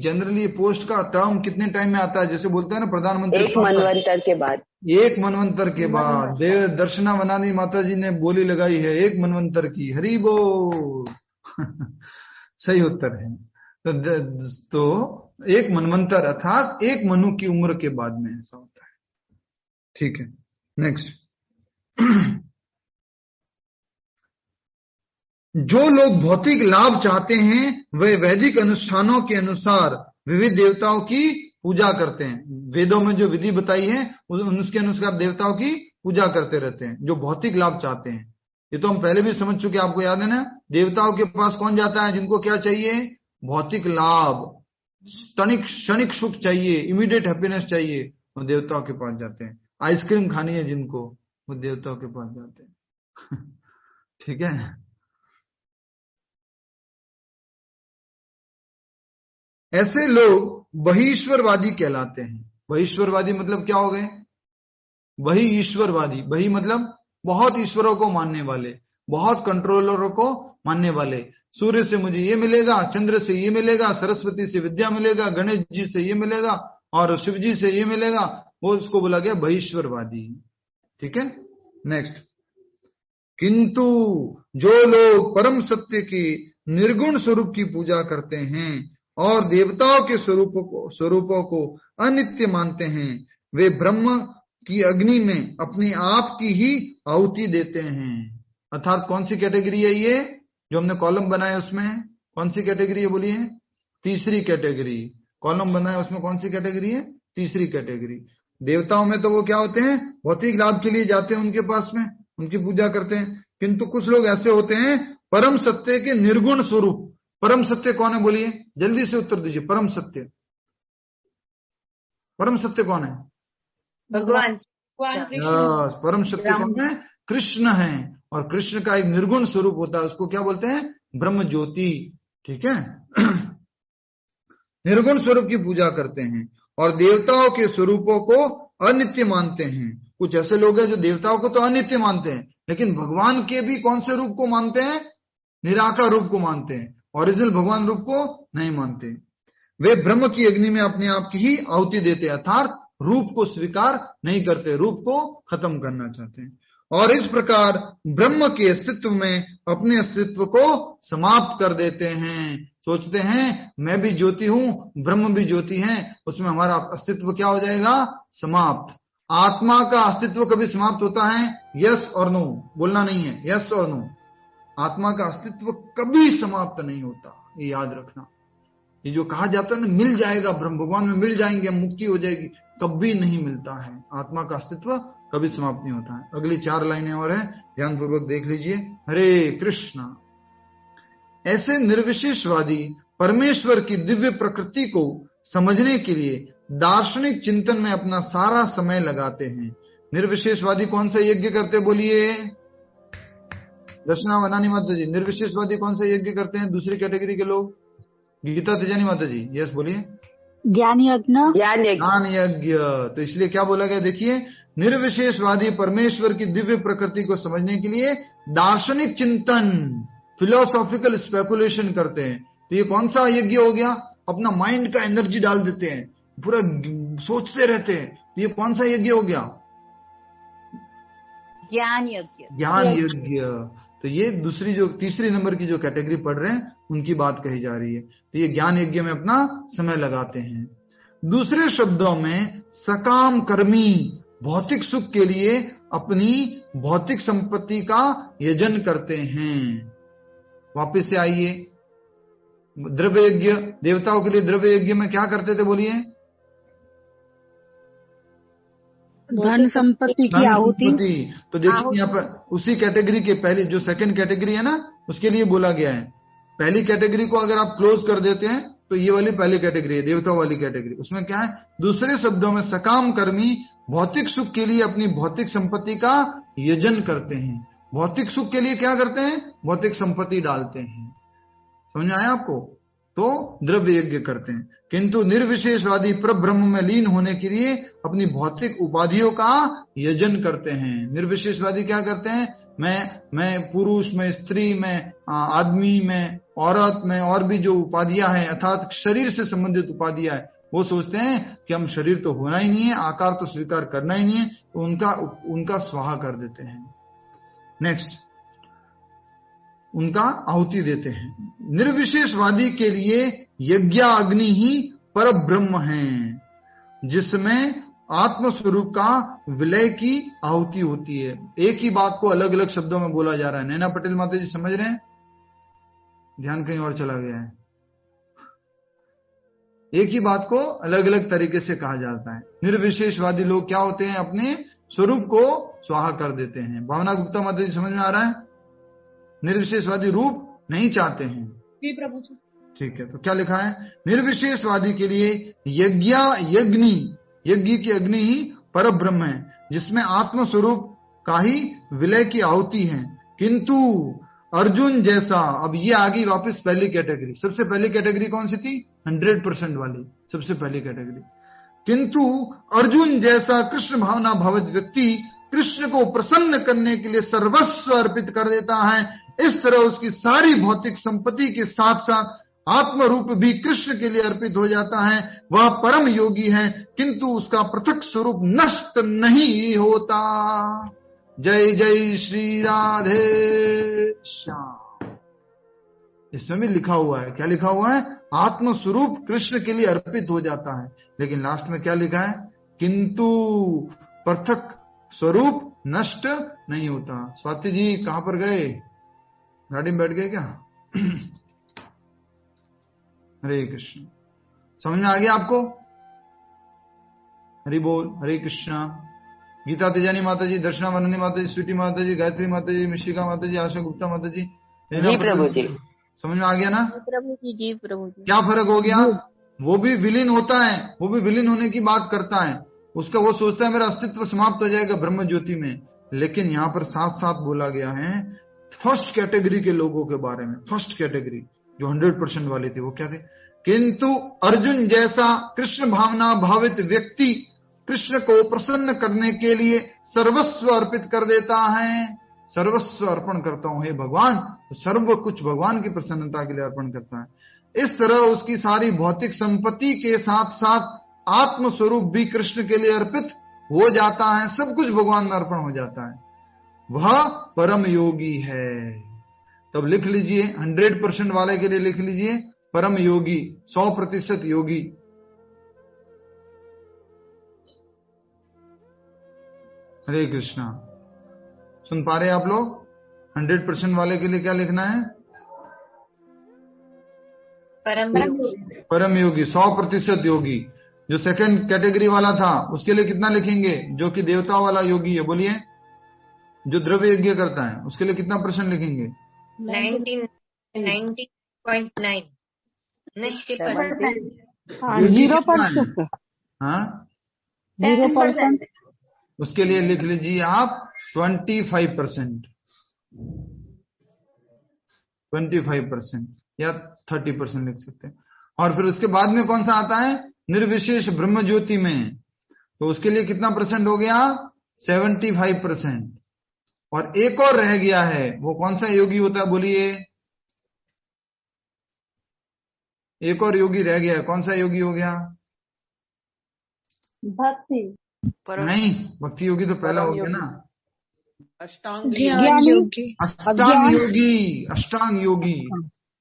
जनरली पोस्ट का टर्म कितने टाइम में आता है? जैसे बोलते हैं ना प्रधानमंत्री, 1 मनवंतर के बाद। 1 मनवंतर के बाद। देव दर्शना वनानी माता जी ने बोली लगाई है 1 मनवंतर की। हरि बोल। सही उत्तर है। तो 1 मनवंतर अर्थात 1 मनु की उम्र के बाद में ऐसा होता है। ठीक है, नेक्स्ट। जो लोग भौतिक लाभ चाहते हैं वे वैदिक अनुष्ठानों के अनुसार विविध देवताओं की पूजा करते हैं। वेदों में जो विधि बताई है उसके अनुसार देवताओं की पूजा करते रहते हैं, जो भौतिक लाभ चाहते हैं। ये तो हम पहले भी समझ चुके, आपको याद है ना? देवताओं के पास कौन जाता है? जिनको क्या चाहिए? भौतिक लाभ, क्षणिक सुख चाहिए, इमीडिएट हैप्पीनेस चाहिए, वो देवताओं के पास जाते हैं। आइसक्रीम खानी है जिनको, वो देवताओं के पास जाते हैं। ठीक है। ऐसे लोग बहिश्वरवादी कहलाते हैं। बहिश्वरवादी मतलब क्या हो गए? बहि ईश्वरवादी। बहि मतलब बहुत ईश्वरों को मानने वाले, बहुत कंट्रोलरों को मानने वाले। सूर्य से मुझे ये मिलेगा, चंद्र से ये मिलेगा, सरस्वती से विद्या मिलेगा, गणेश जी से ये मिलेगा और शिव जी से ये मिलेगा, वो उसको बोला गया बहिश्वरवादी। ठीक है, नेक्स्ट। किंतु जो लोग परम सत्य के निर्गुण स्वरूप की पूजा करते हैं और देवताओं के स्वरूपों को अनित्य मानते हैं, वे ब्रह्म की अग्नि में अपने आप की ही आहुति देते हैं। अर्थात कौन सी कैटेगरी है ये जो हमने कॉलम बनाया? उसमें कौन सी कैटेगरी है बोलिए? तीसरी कैटेगरी। कॉलम बनाया उसमें कौन सी कैटेगरी है? तीसरी कैटेगरी। देवताओं में तो वो क्या होते हैं? भौतिक लाभ के लिए जाते हैं उनके पास में, उनकी पूजा करते हैं। किंतु कुछ लोग ऐसे होते हैं परम सत्य के निर्गुण स्वरूप। परम सत्य कौन है बोलिए? जल्दी से उत्तर दीजिए। परम सत्य, परम सत्य कौन है? भगवान। परम सत्य कौन है? कृष्ण है। और कृष्ण का एक निर्गुण स्वरूप होता है, उसको क्या बोलते हैं? ब्रह्म ज्योति। ठीक है। निर्गुण स्वरूप की पूजा करते हैं और देवताओं के स्वरूपों को अनित्य मानते हैं। कुछ ऐसे लोग हैं जो देवताओं को तो अनित्य मानते हैं, लेकिन भगवान के भी कौन से रूप को मानते हैं? निराकार रूप को मानते हैं, ओरिजिनल भगवान रूप को नहीं मानते। वे ब्रह्म की अग्नि में अपने आप की ही आहुति देते, अर्थात रूप को स्वीकार नहीं करते, रूप को खत्म करना चाहते हैं और इस प्रकार ब्रह्म के अस्तित्व में अपने अस्तित्व को समाप्त कर देते हैं। सोचते हैं मैं भी ज्योति हूं, ब्रह्म भी ज्योति है, उसमें हमारा अस्तित्व क्या हो जाएगा? समाप्त। आत्मा का अस्तित्व कभी समाप्त होता है? यस और नो बोलना नहीं है, यस और नो। आत्मा का अस्तित्व कभी समाप्त नहीं होता, ये याद रखना। ये जो कहा जाता है ना मिल जाएगा, ब्रह्म भगवान में मिल जाएंगे, मुक्ति हो जाएगी, कभी नहीं मिलता है। आत्मा का अस्तित्व कभी समाप्त नहीं होता है। अगली 4 लाइनें और है, ध्यान पूर्वक देख लीजिए। हरे कृष्णा। ऐसे निर्विशेषवादी परमेश्वर की दिव्य प्रकृति को समझने के लिए दार्शनिक चिंतन में अपना सारा समय लगाते हैं। निर्विशेषवादी कौन सा यज्ञ करते बोलिए? दर्शना वनानी माता जी, निर्विशेषवादी कौन सा यज्ञ करते हैं? दूसरी कैटेगरी के लोग। गीता तेजानी माता जी, यस बोलिए। ज्ञान यज्ञ। ज्ञान यज्ञ। तो इसलिए क्या बोला गया देखिए, निर्विशेषवादी परमेश्वर की दिव्य प्रकृति को समझने के लिए दार्शनिक चिंतन, फिलोसॉफिकल स्पेकुलेशन करते हैं। तो ये कौन सा यज्ञ हो गया? अपना माइंड का एनर्जी डाल देते हैं, पूरा सोचते रहते हैं। तो ये कौन सा यज्ञ हो गया? ज्ञान यज्ञ। ज्ञान यज्ञ। तो ये दूसरी जो तीसरी नंबर की जो कैटेगरी पढ़ रहे हैं उनकी बात कही जा रही है। तो ये ज्ञान यज्ञ में अपना समय लगाते हैं। दूसरे शब्दों में सकाम कर्मी भौतिक सुख के लिए अपनी भौतिक संपत्ति का यजन करते हैं। वापस से आइए, द्रव्य यज्ञ, देवताओं के लिए द्रव्य यज्ञ में क्या करते थे बोलिए? धन संपत्ति की आहुति। तो देखिए यहाँ पर उसी कैटेगरी के पहले जो सेकंड कैटेगरी है ना, उसके लिए बोला गया है। पहली कैटेगरी को अगर आप क्लोज कर देते हैं तो ये वाली पहली कैटेगरी है, देवताओं वाली कैटेगरी। उसमें क्या है? दूसरे शब्दों में सकाम कर्मी भौतिक सुख के लिए अपनी भौतिक संपत्ति का यजन करते हैं। भौतिक सुख के लिए क्या करते हैं? भौतिक संपत्ति डालते हैं। समझ में आया आपको? तो द्रव्य यज्ञ करते हैं। किंतु निर्विशेषवादी परब्रह्म में लीन होने के लिए अपनी भौतिक उपाधियों का यजन करते हैं। निर्विशेषवादी क्या करते हैं? मैं पुरुष में, स्त्री में, आदमी में, औरत में, और भी जो उपाधियां हैं अर्थात शरीर से संबंधित उपाधियां हैं, वो सोचते हैं कि हम शरीर तो होना ही नहीं है, आकार तो स्वीकार करना ही नहीं है, तो उनका स्वाहा कर देते हैं। नेक्स्ट, उनका आहुति देते हैं। निर्विशेषवादी के लिए यज्ञाग्नि ही पर ब्रह्म है, जिसमें आत्म स्वरूप का विलय की आहुति होती है। एक ही बात को अलग अलग शब्दों में बोला जा रहा है। नैना पटेल माता जी समझ रहे हैं? ध्यान कहीं और चला गया है। एक ही बात को अलग अलग तरीके से कहा जाता है। निर्विशेषवादी लोग क्या होते हैं? अपने स्वरूप को स्वाहा कर देते हैं। भावना गुप्ता माता जी समझ में आ रहा है? निर्विशेषवादी रूप नहीं चाहते हैं। जी प्रभु जी। ठीक है, तो क्या लिखा है? निर्विशेषवादी के लिए यज्ञ की अग्नि ही पर ब्रह्म है, जिसमें आत्म स्वरूप का ही विलय की आहुति है। किंतु अर्जुन जैसा, अब ये आ गई वापस पहली कैटेगरी। सबसे पहली कैटेगरी कौन सी थी? 100% वाली, सबसे पहली कैटेगरी। किंतु अर्जुन जैसा कृष्ण भावना भावित व्यक्ति कृष्ण को प्रसन्न करने के लिए सर्वस्व अर्पित कर देता है। इस तरह उसकी सारी भौतिक संपत्ति के साथ साथ आत्म रूप भी कृष्ण के लिए अर्पित हो जाता है। वह परम योगी है, किंतु उसका पृथक स्वरूप नष्ट नहीं होता। जय जय श्री राधे श्याम। इसमें भी लिखा हुआ है, क्या लिखा हुआ है? आत्म स्वरूप कृष्ण के लिए अर्पित हो जाता है। लेकिन लास्ट में क्या लिखा है? किंतु पृथक स्वरूप नष्ट नहीं होता। स्वाति जी कहां पर गए? गाड़ी में बैठ गए क्या? हरे कृष्ण। समझ में आ गया आपको? हरि बोल, हरे कृष्णा। गीता तेजानी माता जी, दर्शना वननी माता जी, स्वीटी माता जी, गायत्री माता जी, मिश्रिका माता जी, आशा गुप्ता माता जी। जी प्रभु जी। समझ में आ गया ना? प्रभु जी। जी प्रभु जी। क्या फर्क हो गया? वो भी विलीन होता है, वो भी विलीन होने की बात करता है। उसका वो सोचता है मेरा अस्तित्व समाप्त हो जाएगा ब्रह्म ज्योति में। लेकिन यहाँ पर साथ साथ बोला गया है फर्स्ट कैटेगरी के लोगों के बारे में। फर्स्ट कैटेगरी जो 100% वाले थे, वो क्या थे? किंतु अर्जुन जैसा कृष्ण भावना भावित व्यक्ति कृष्ण को प्रसन्न करने के लिए सर्वस्व अर्पित कर देता है। सर्वस्व अर्पण करता हूं हे भगवान, तो सर्व कुछ भगवान की प्रसन्नता के लिए अर्पण करता है। इस तरह उसकी सारी भौतिक संपत्ति के साथ साथ आत्म स्वरूप भी कृष्ण के लिए अर्पित हो जाता है। सब कुछ भगवान में अर्पण हो जाता है। वह परम योगी है। तब लिख लीजिए 100% वाले के लिए लिख लीजिए परम योगी, 100% योगी। हरे कृष्णा। सुन पा रहे आप लोग? 100% वाले के लिए क्या लिखना है? परम योगी, 100% योगी। जो सेकंड कैटेगरी वाला था उसके लिए कितना लिखेंगे? जो कि देवताओं वाला योगी है, बोलिए। जो द्रव्य यज्ञ करता है उसके लिए कितना % लिखेंगे? 90.9। 0%। हाँ 0%। उसके लिए लिख लीजिए आप 25%। 25% या 30% लिख सकते हैं। और फिर उसके बाद में कौन सा आता है? निर्विशेष ब्रह्म ज्योति में, तो उसके लिए कितना % हो गया? 75%। और एक और रह गया है, वो कौन सा योगी होता है बोलिए? एक और योगी रह गया है, कौन सा योगी हो गया? भक्ति। नहीं, भक्ति योगी तो पहला हो गया ना। अष्टांग योगी। अष्टांग योगी।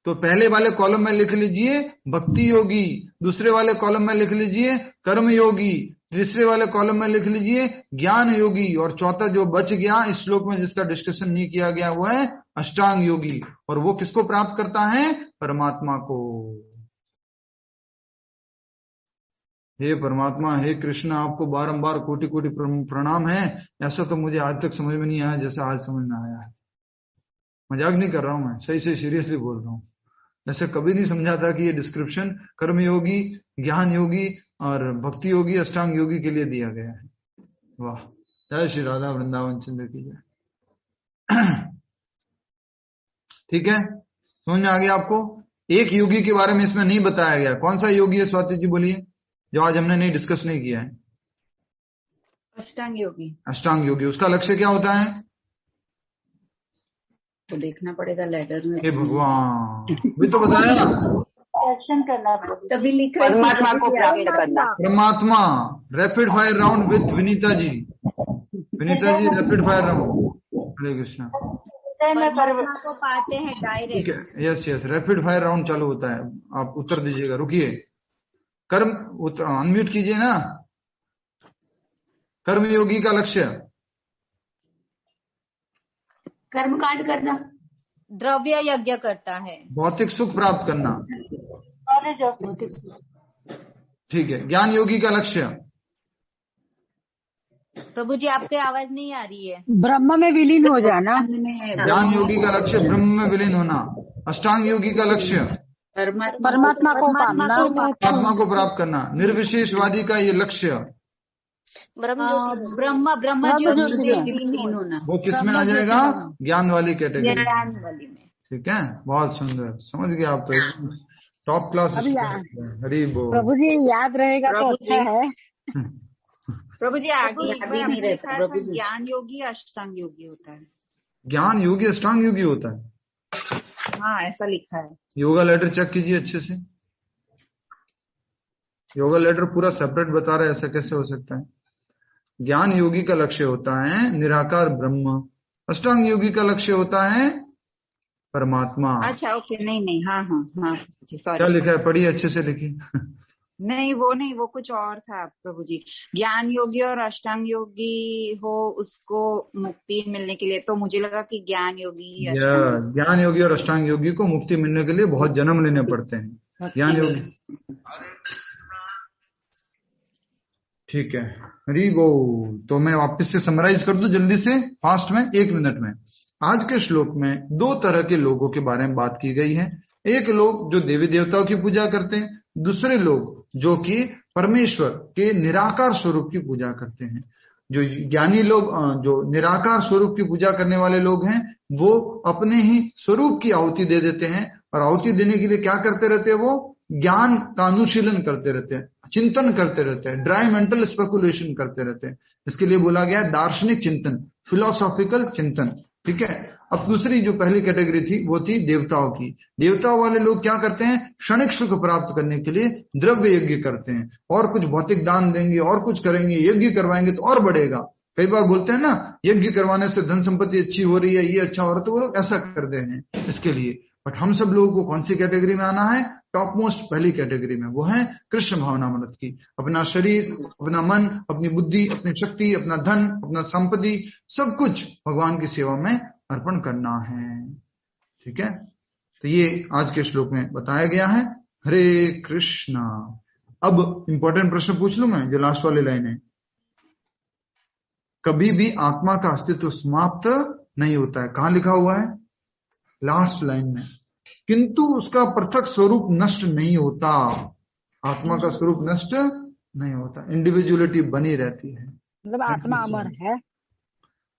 तो पहले वाले कॉलम में लिख लीजिए भक्ति योगी, दूसरे वाले कॉलम में लिख लीजिए कर्म योगी, तीसरे वाले कॉलम में लिख लीजिए ज्ञान योगी, और चौथा जो बच गया इस श्लोक में जिसका डिस्कशन नहीं किया गया वो है अष्टांग योगी। और वो किसको प्राप्त करता है? परमात्मा को। हे परमात्मा, हे कृष्ण, आपको बारंबार कोटि कोटि प्रणाम है। ऐसा तो मुझे आज तक समझ में नहीं आया जैसा आज समझ में आया है। मजाक नहीं कर रहा हूं मैं, सही से सीरियसली बोल रहा हूं। ऐसे कभी नहीं समझा था कि ये डिस्क्रिप्शन कर्म योगी, ज्ञान योगी और भक्ति योगी, अष्टांग योगी के लिए दिया गया है। वाह, जय श्री राधा वृंदावन चंद्र की जय। ठीक है, समझ में आ गया आपको? एक योगी के बारे में इसमें नहीं बताया गया। कौन सा योगी है स्वाति जी, बोलिए, जो आज हमने नहीं डिस्कस नहीं किया है? अष्टांग योगी। अष्टांग योगी, उसका लक्ष्य क्या होता है? तो देखना पड़ेगा लेटर में। हे भगवान, भी तो बताया ना, एक्शन करना तभी लिखा है परमात्मा को प्राप्त करना। परमात्मा। Rapid fire round with Vinita ji. Vinita ji, rapid fire round. Hare Krishna. परमात्मा को पाते हैं डायरेक्ट। ठीक है, yes yes, rapid fire round चालू होता है। आप उत्तर दीजिएगा, रुकिए। कर्म अनम्यूट कीजिए ना। कर्म योगी का लक्ष्य कर्मकांड करना, द्रव्य यज्ञ करता है, भौतिक सुख प्राप्त करना। नॉलेज ऑफ भौतिक सुख। ठीक है, ज्ञान योगी का लक्ष्य? प्रभु जी आपकी आवाज नहीं आ रही है। ब्रह्म में विलीन हो जाना। ज्ञान योगी का लक्ष्य ब्रह्म में विलीन होना। अष्टांग योगी का लक्ष्य परमात्मा को पाना, परमात्मा को प्राप्त करना। निर्विशेषवादी का ये लक्ष्य ब्रह्म ज्योति में विलीन होना। वो किसमें आ जाएगा? ज्ञान वाली कैटेगरी। ज्ञान वाली में। ठीक है, बहुत सुंदर, समझ गए आप तो, टॉप क्लास। हरी बोल। प्रभु जी याद रहेगा तो अच्छा है। प्रभु जी आगे नहीं रहता। प्रभु जी ज्ञान योगी अष्टांग योगी होता है। ज्ञान योगी अष्टांग योगी होता है? हाँ, ऐसा लिखा है। योगा लेटर चेक कीजिए अच्छे से। योगा लेटर पूरा सेपरेट बता रहा है, ऐसा कैसे हो सकता है? ज्ञान योगी का लक्ष्य होता है निराकार ब्रह्म, अष्टांग योगी का लक्ष्य होता है परमात्मा। अच्छा, ओके, नहीं, हाँ, सॉरी। क्या लिखा है, पढ़िए अच्छे से, लिखिए। नहीं, वो कुछ और था प्रभु जी। ज्ञान योगी और अष्टांग योगी हो उसको मुक्ति मिलने के लिए, तो मुझे लगा कि ज्ञान योगी ज्ञान योगी और अष्टांग योगी को मुक्ति मिलने के लिए बहुत जन्म लेने पड़ते हैं। ज्ञान योगी, ठीक है, हरी बोल। तो मैं वापस से समराइज कर दूं जल्दी से, फास्ट में, 1 मिनट में। आज के श्लोक में 2 तरह के लोगों के बारे में बात की गई है। एक लोग जो देवी देवताओं की पूजा करते हैं, दूसरे लोग जो कि परमेश्वर के निराकार स्वरूप की पूजा करते हैं। जो ज्ञानी लोग, जो निराकार स्वरूप की पूजा करने वाले लोग हैं, वो अपने ही स्वरूप की आहुति दे देते हैं। और आहुति देने के लिए क्या करते रहते हैं? वो ज्ञान का अनुशीलन करते रहते हैं, चिंतन करते रहते हैं, ड्राई मेंटल स्पेकुलेशन करते रहते हैं। इसके लिए बोला गया दार्शनिक चिंतन, फिलोसॉफिकल चिंतन। ठीक है। अब दूसरी जो पहली कैटेगरी थी वो थी देवताओं की। देवताओं वाले लोग क्या करते हैं? क्षणिक सुख प्राप्त करने के लिए द्रव्य यज्ञ करते हैं, और कुछ भौतिक दान देंगे, और कुछ करेंगे, यज्ञ करवाएंगे तो और बढ़ेगा। कई बार बोलते हैं ना, यज्ञ करवाने से धन संपत्ति अच्छी हो रही है, ये अच्छा हो रहा है, तो वो लोग ऐसा करते हैं इसके लिए। बट हम सब लोगों को कौन सी कैटेगरी में आना है? टॉप मोस्ट पहली कैटेगरी में, वो है कृष्ण भावना मत की। अपना शरीर, अपना मन, अपनी बुद्धि, अपनी शक्ति, अपना धन, अपना संपत्ति, सब कुछ भगवान की सेवा में अर्पण करना है। ठीक है, तो ये आज के श्लोक में बताया गया है। हरे कृष्णा। अब इंपॉर्टेंट प्रश्न पूछ लूं मैं, जो लास्ट वाली लाइन है। कभी भी आत्मा का अस्तित्व समाप्त नहीं होता है, कहां लिखा हुआ है? लास्ट लाइन में। किंतु उसका पृथक स्वरूप नष्ट नहीं होता। आत्मा का स्वरूप नष्ट नहीं होता, इंडिविजुअलिटी बनी रहती है। मतलब आत्मा अमर है।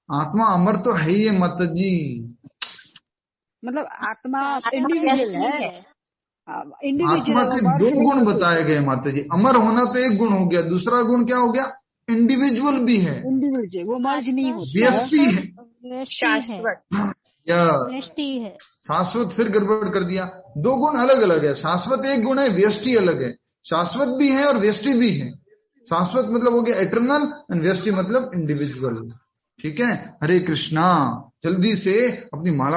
आत्मा अमर तो है ही माता जी। मतलब आत्मा इंडिविजुअल है। आत्मा के 2 गुण बताए गए माता जी। अमर होना तो एक गुण हो गया, दूसरा गुण क्या हो गया? इंडिविजुअल भी है, इंडिविजुअल, वो मर्ज नहीं होता, व्यष्टि है, शाश्वत है, शाश्वत फिर गड़बड़ कर दिया। 2 गुण अलग अलग है। शाश्वत एक गुण है, व्यष्टि अलग है। शाश्वत भी है और व्यष्टि भी है। शाश्वत मतलब हो गया एटर्नल, एंड व्यष्टि मतलब इंडिविजुअल। ठीक है, हरे कृष्णा। जल्दी से अपनी माला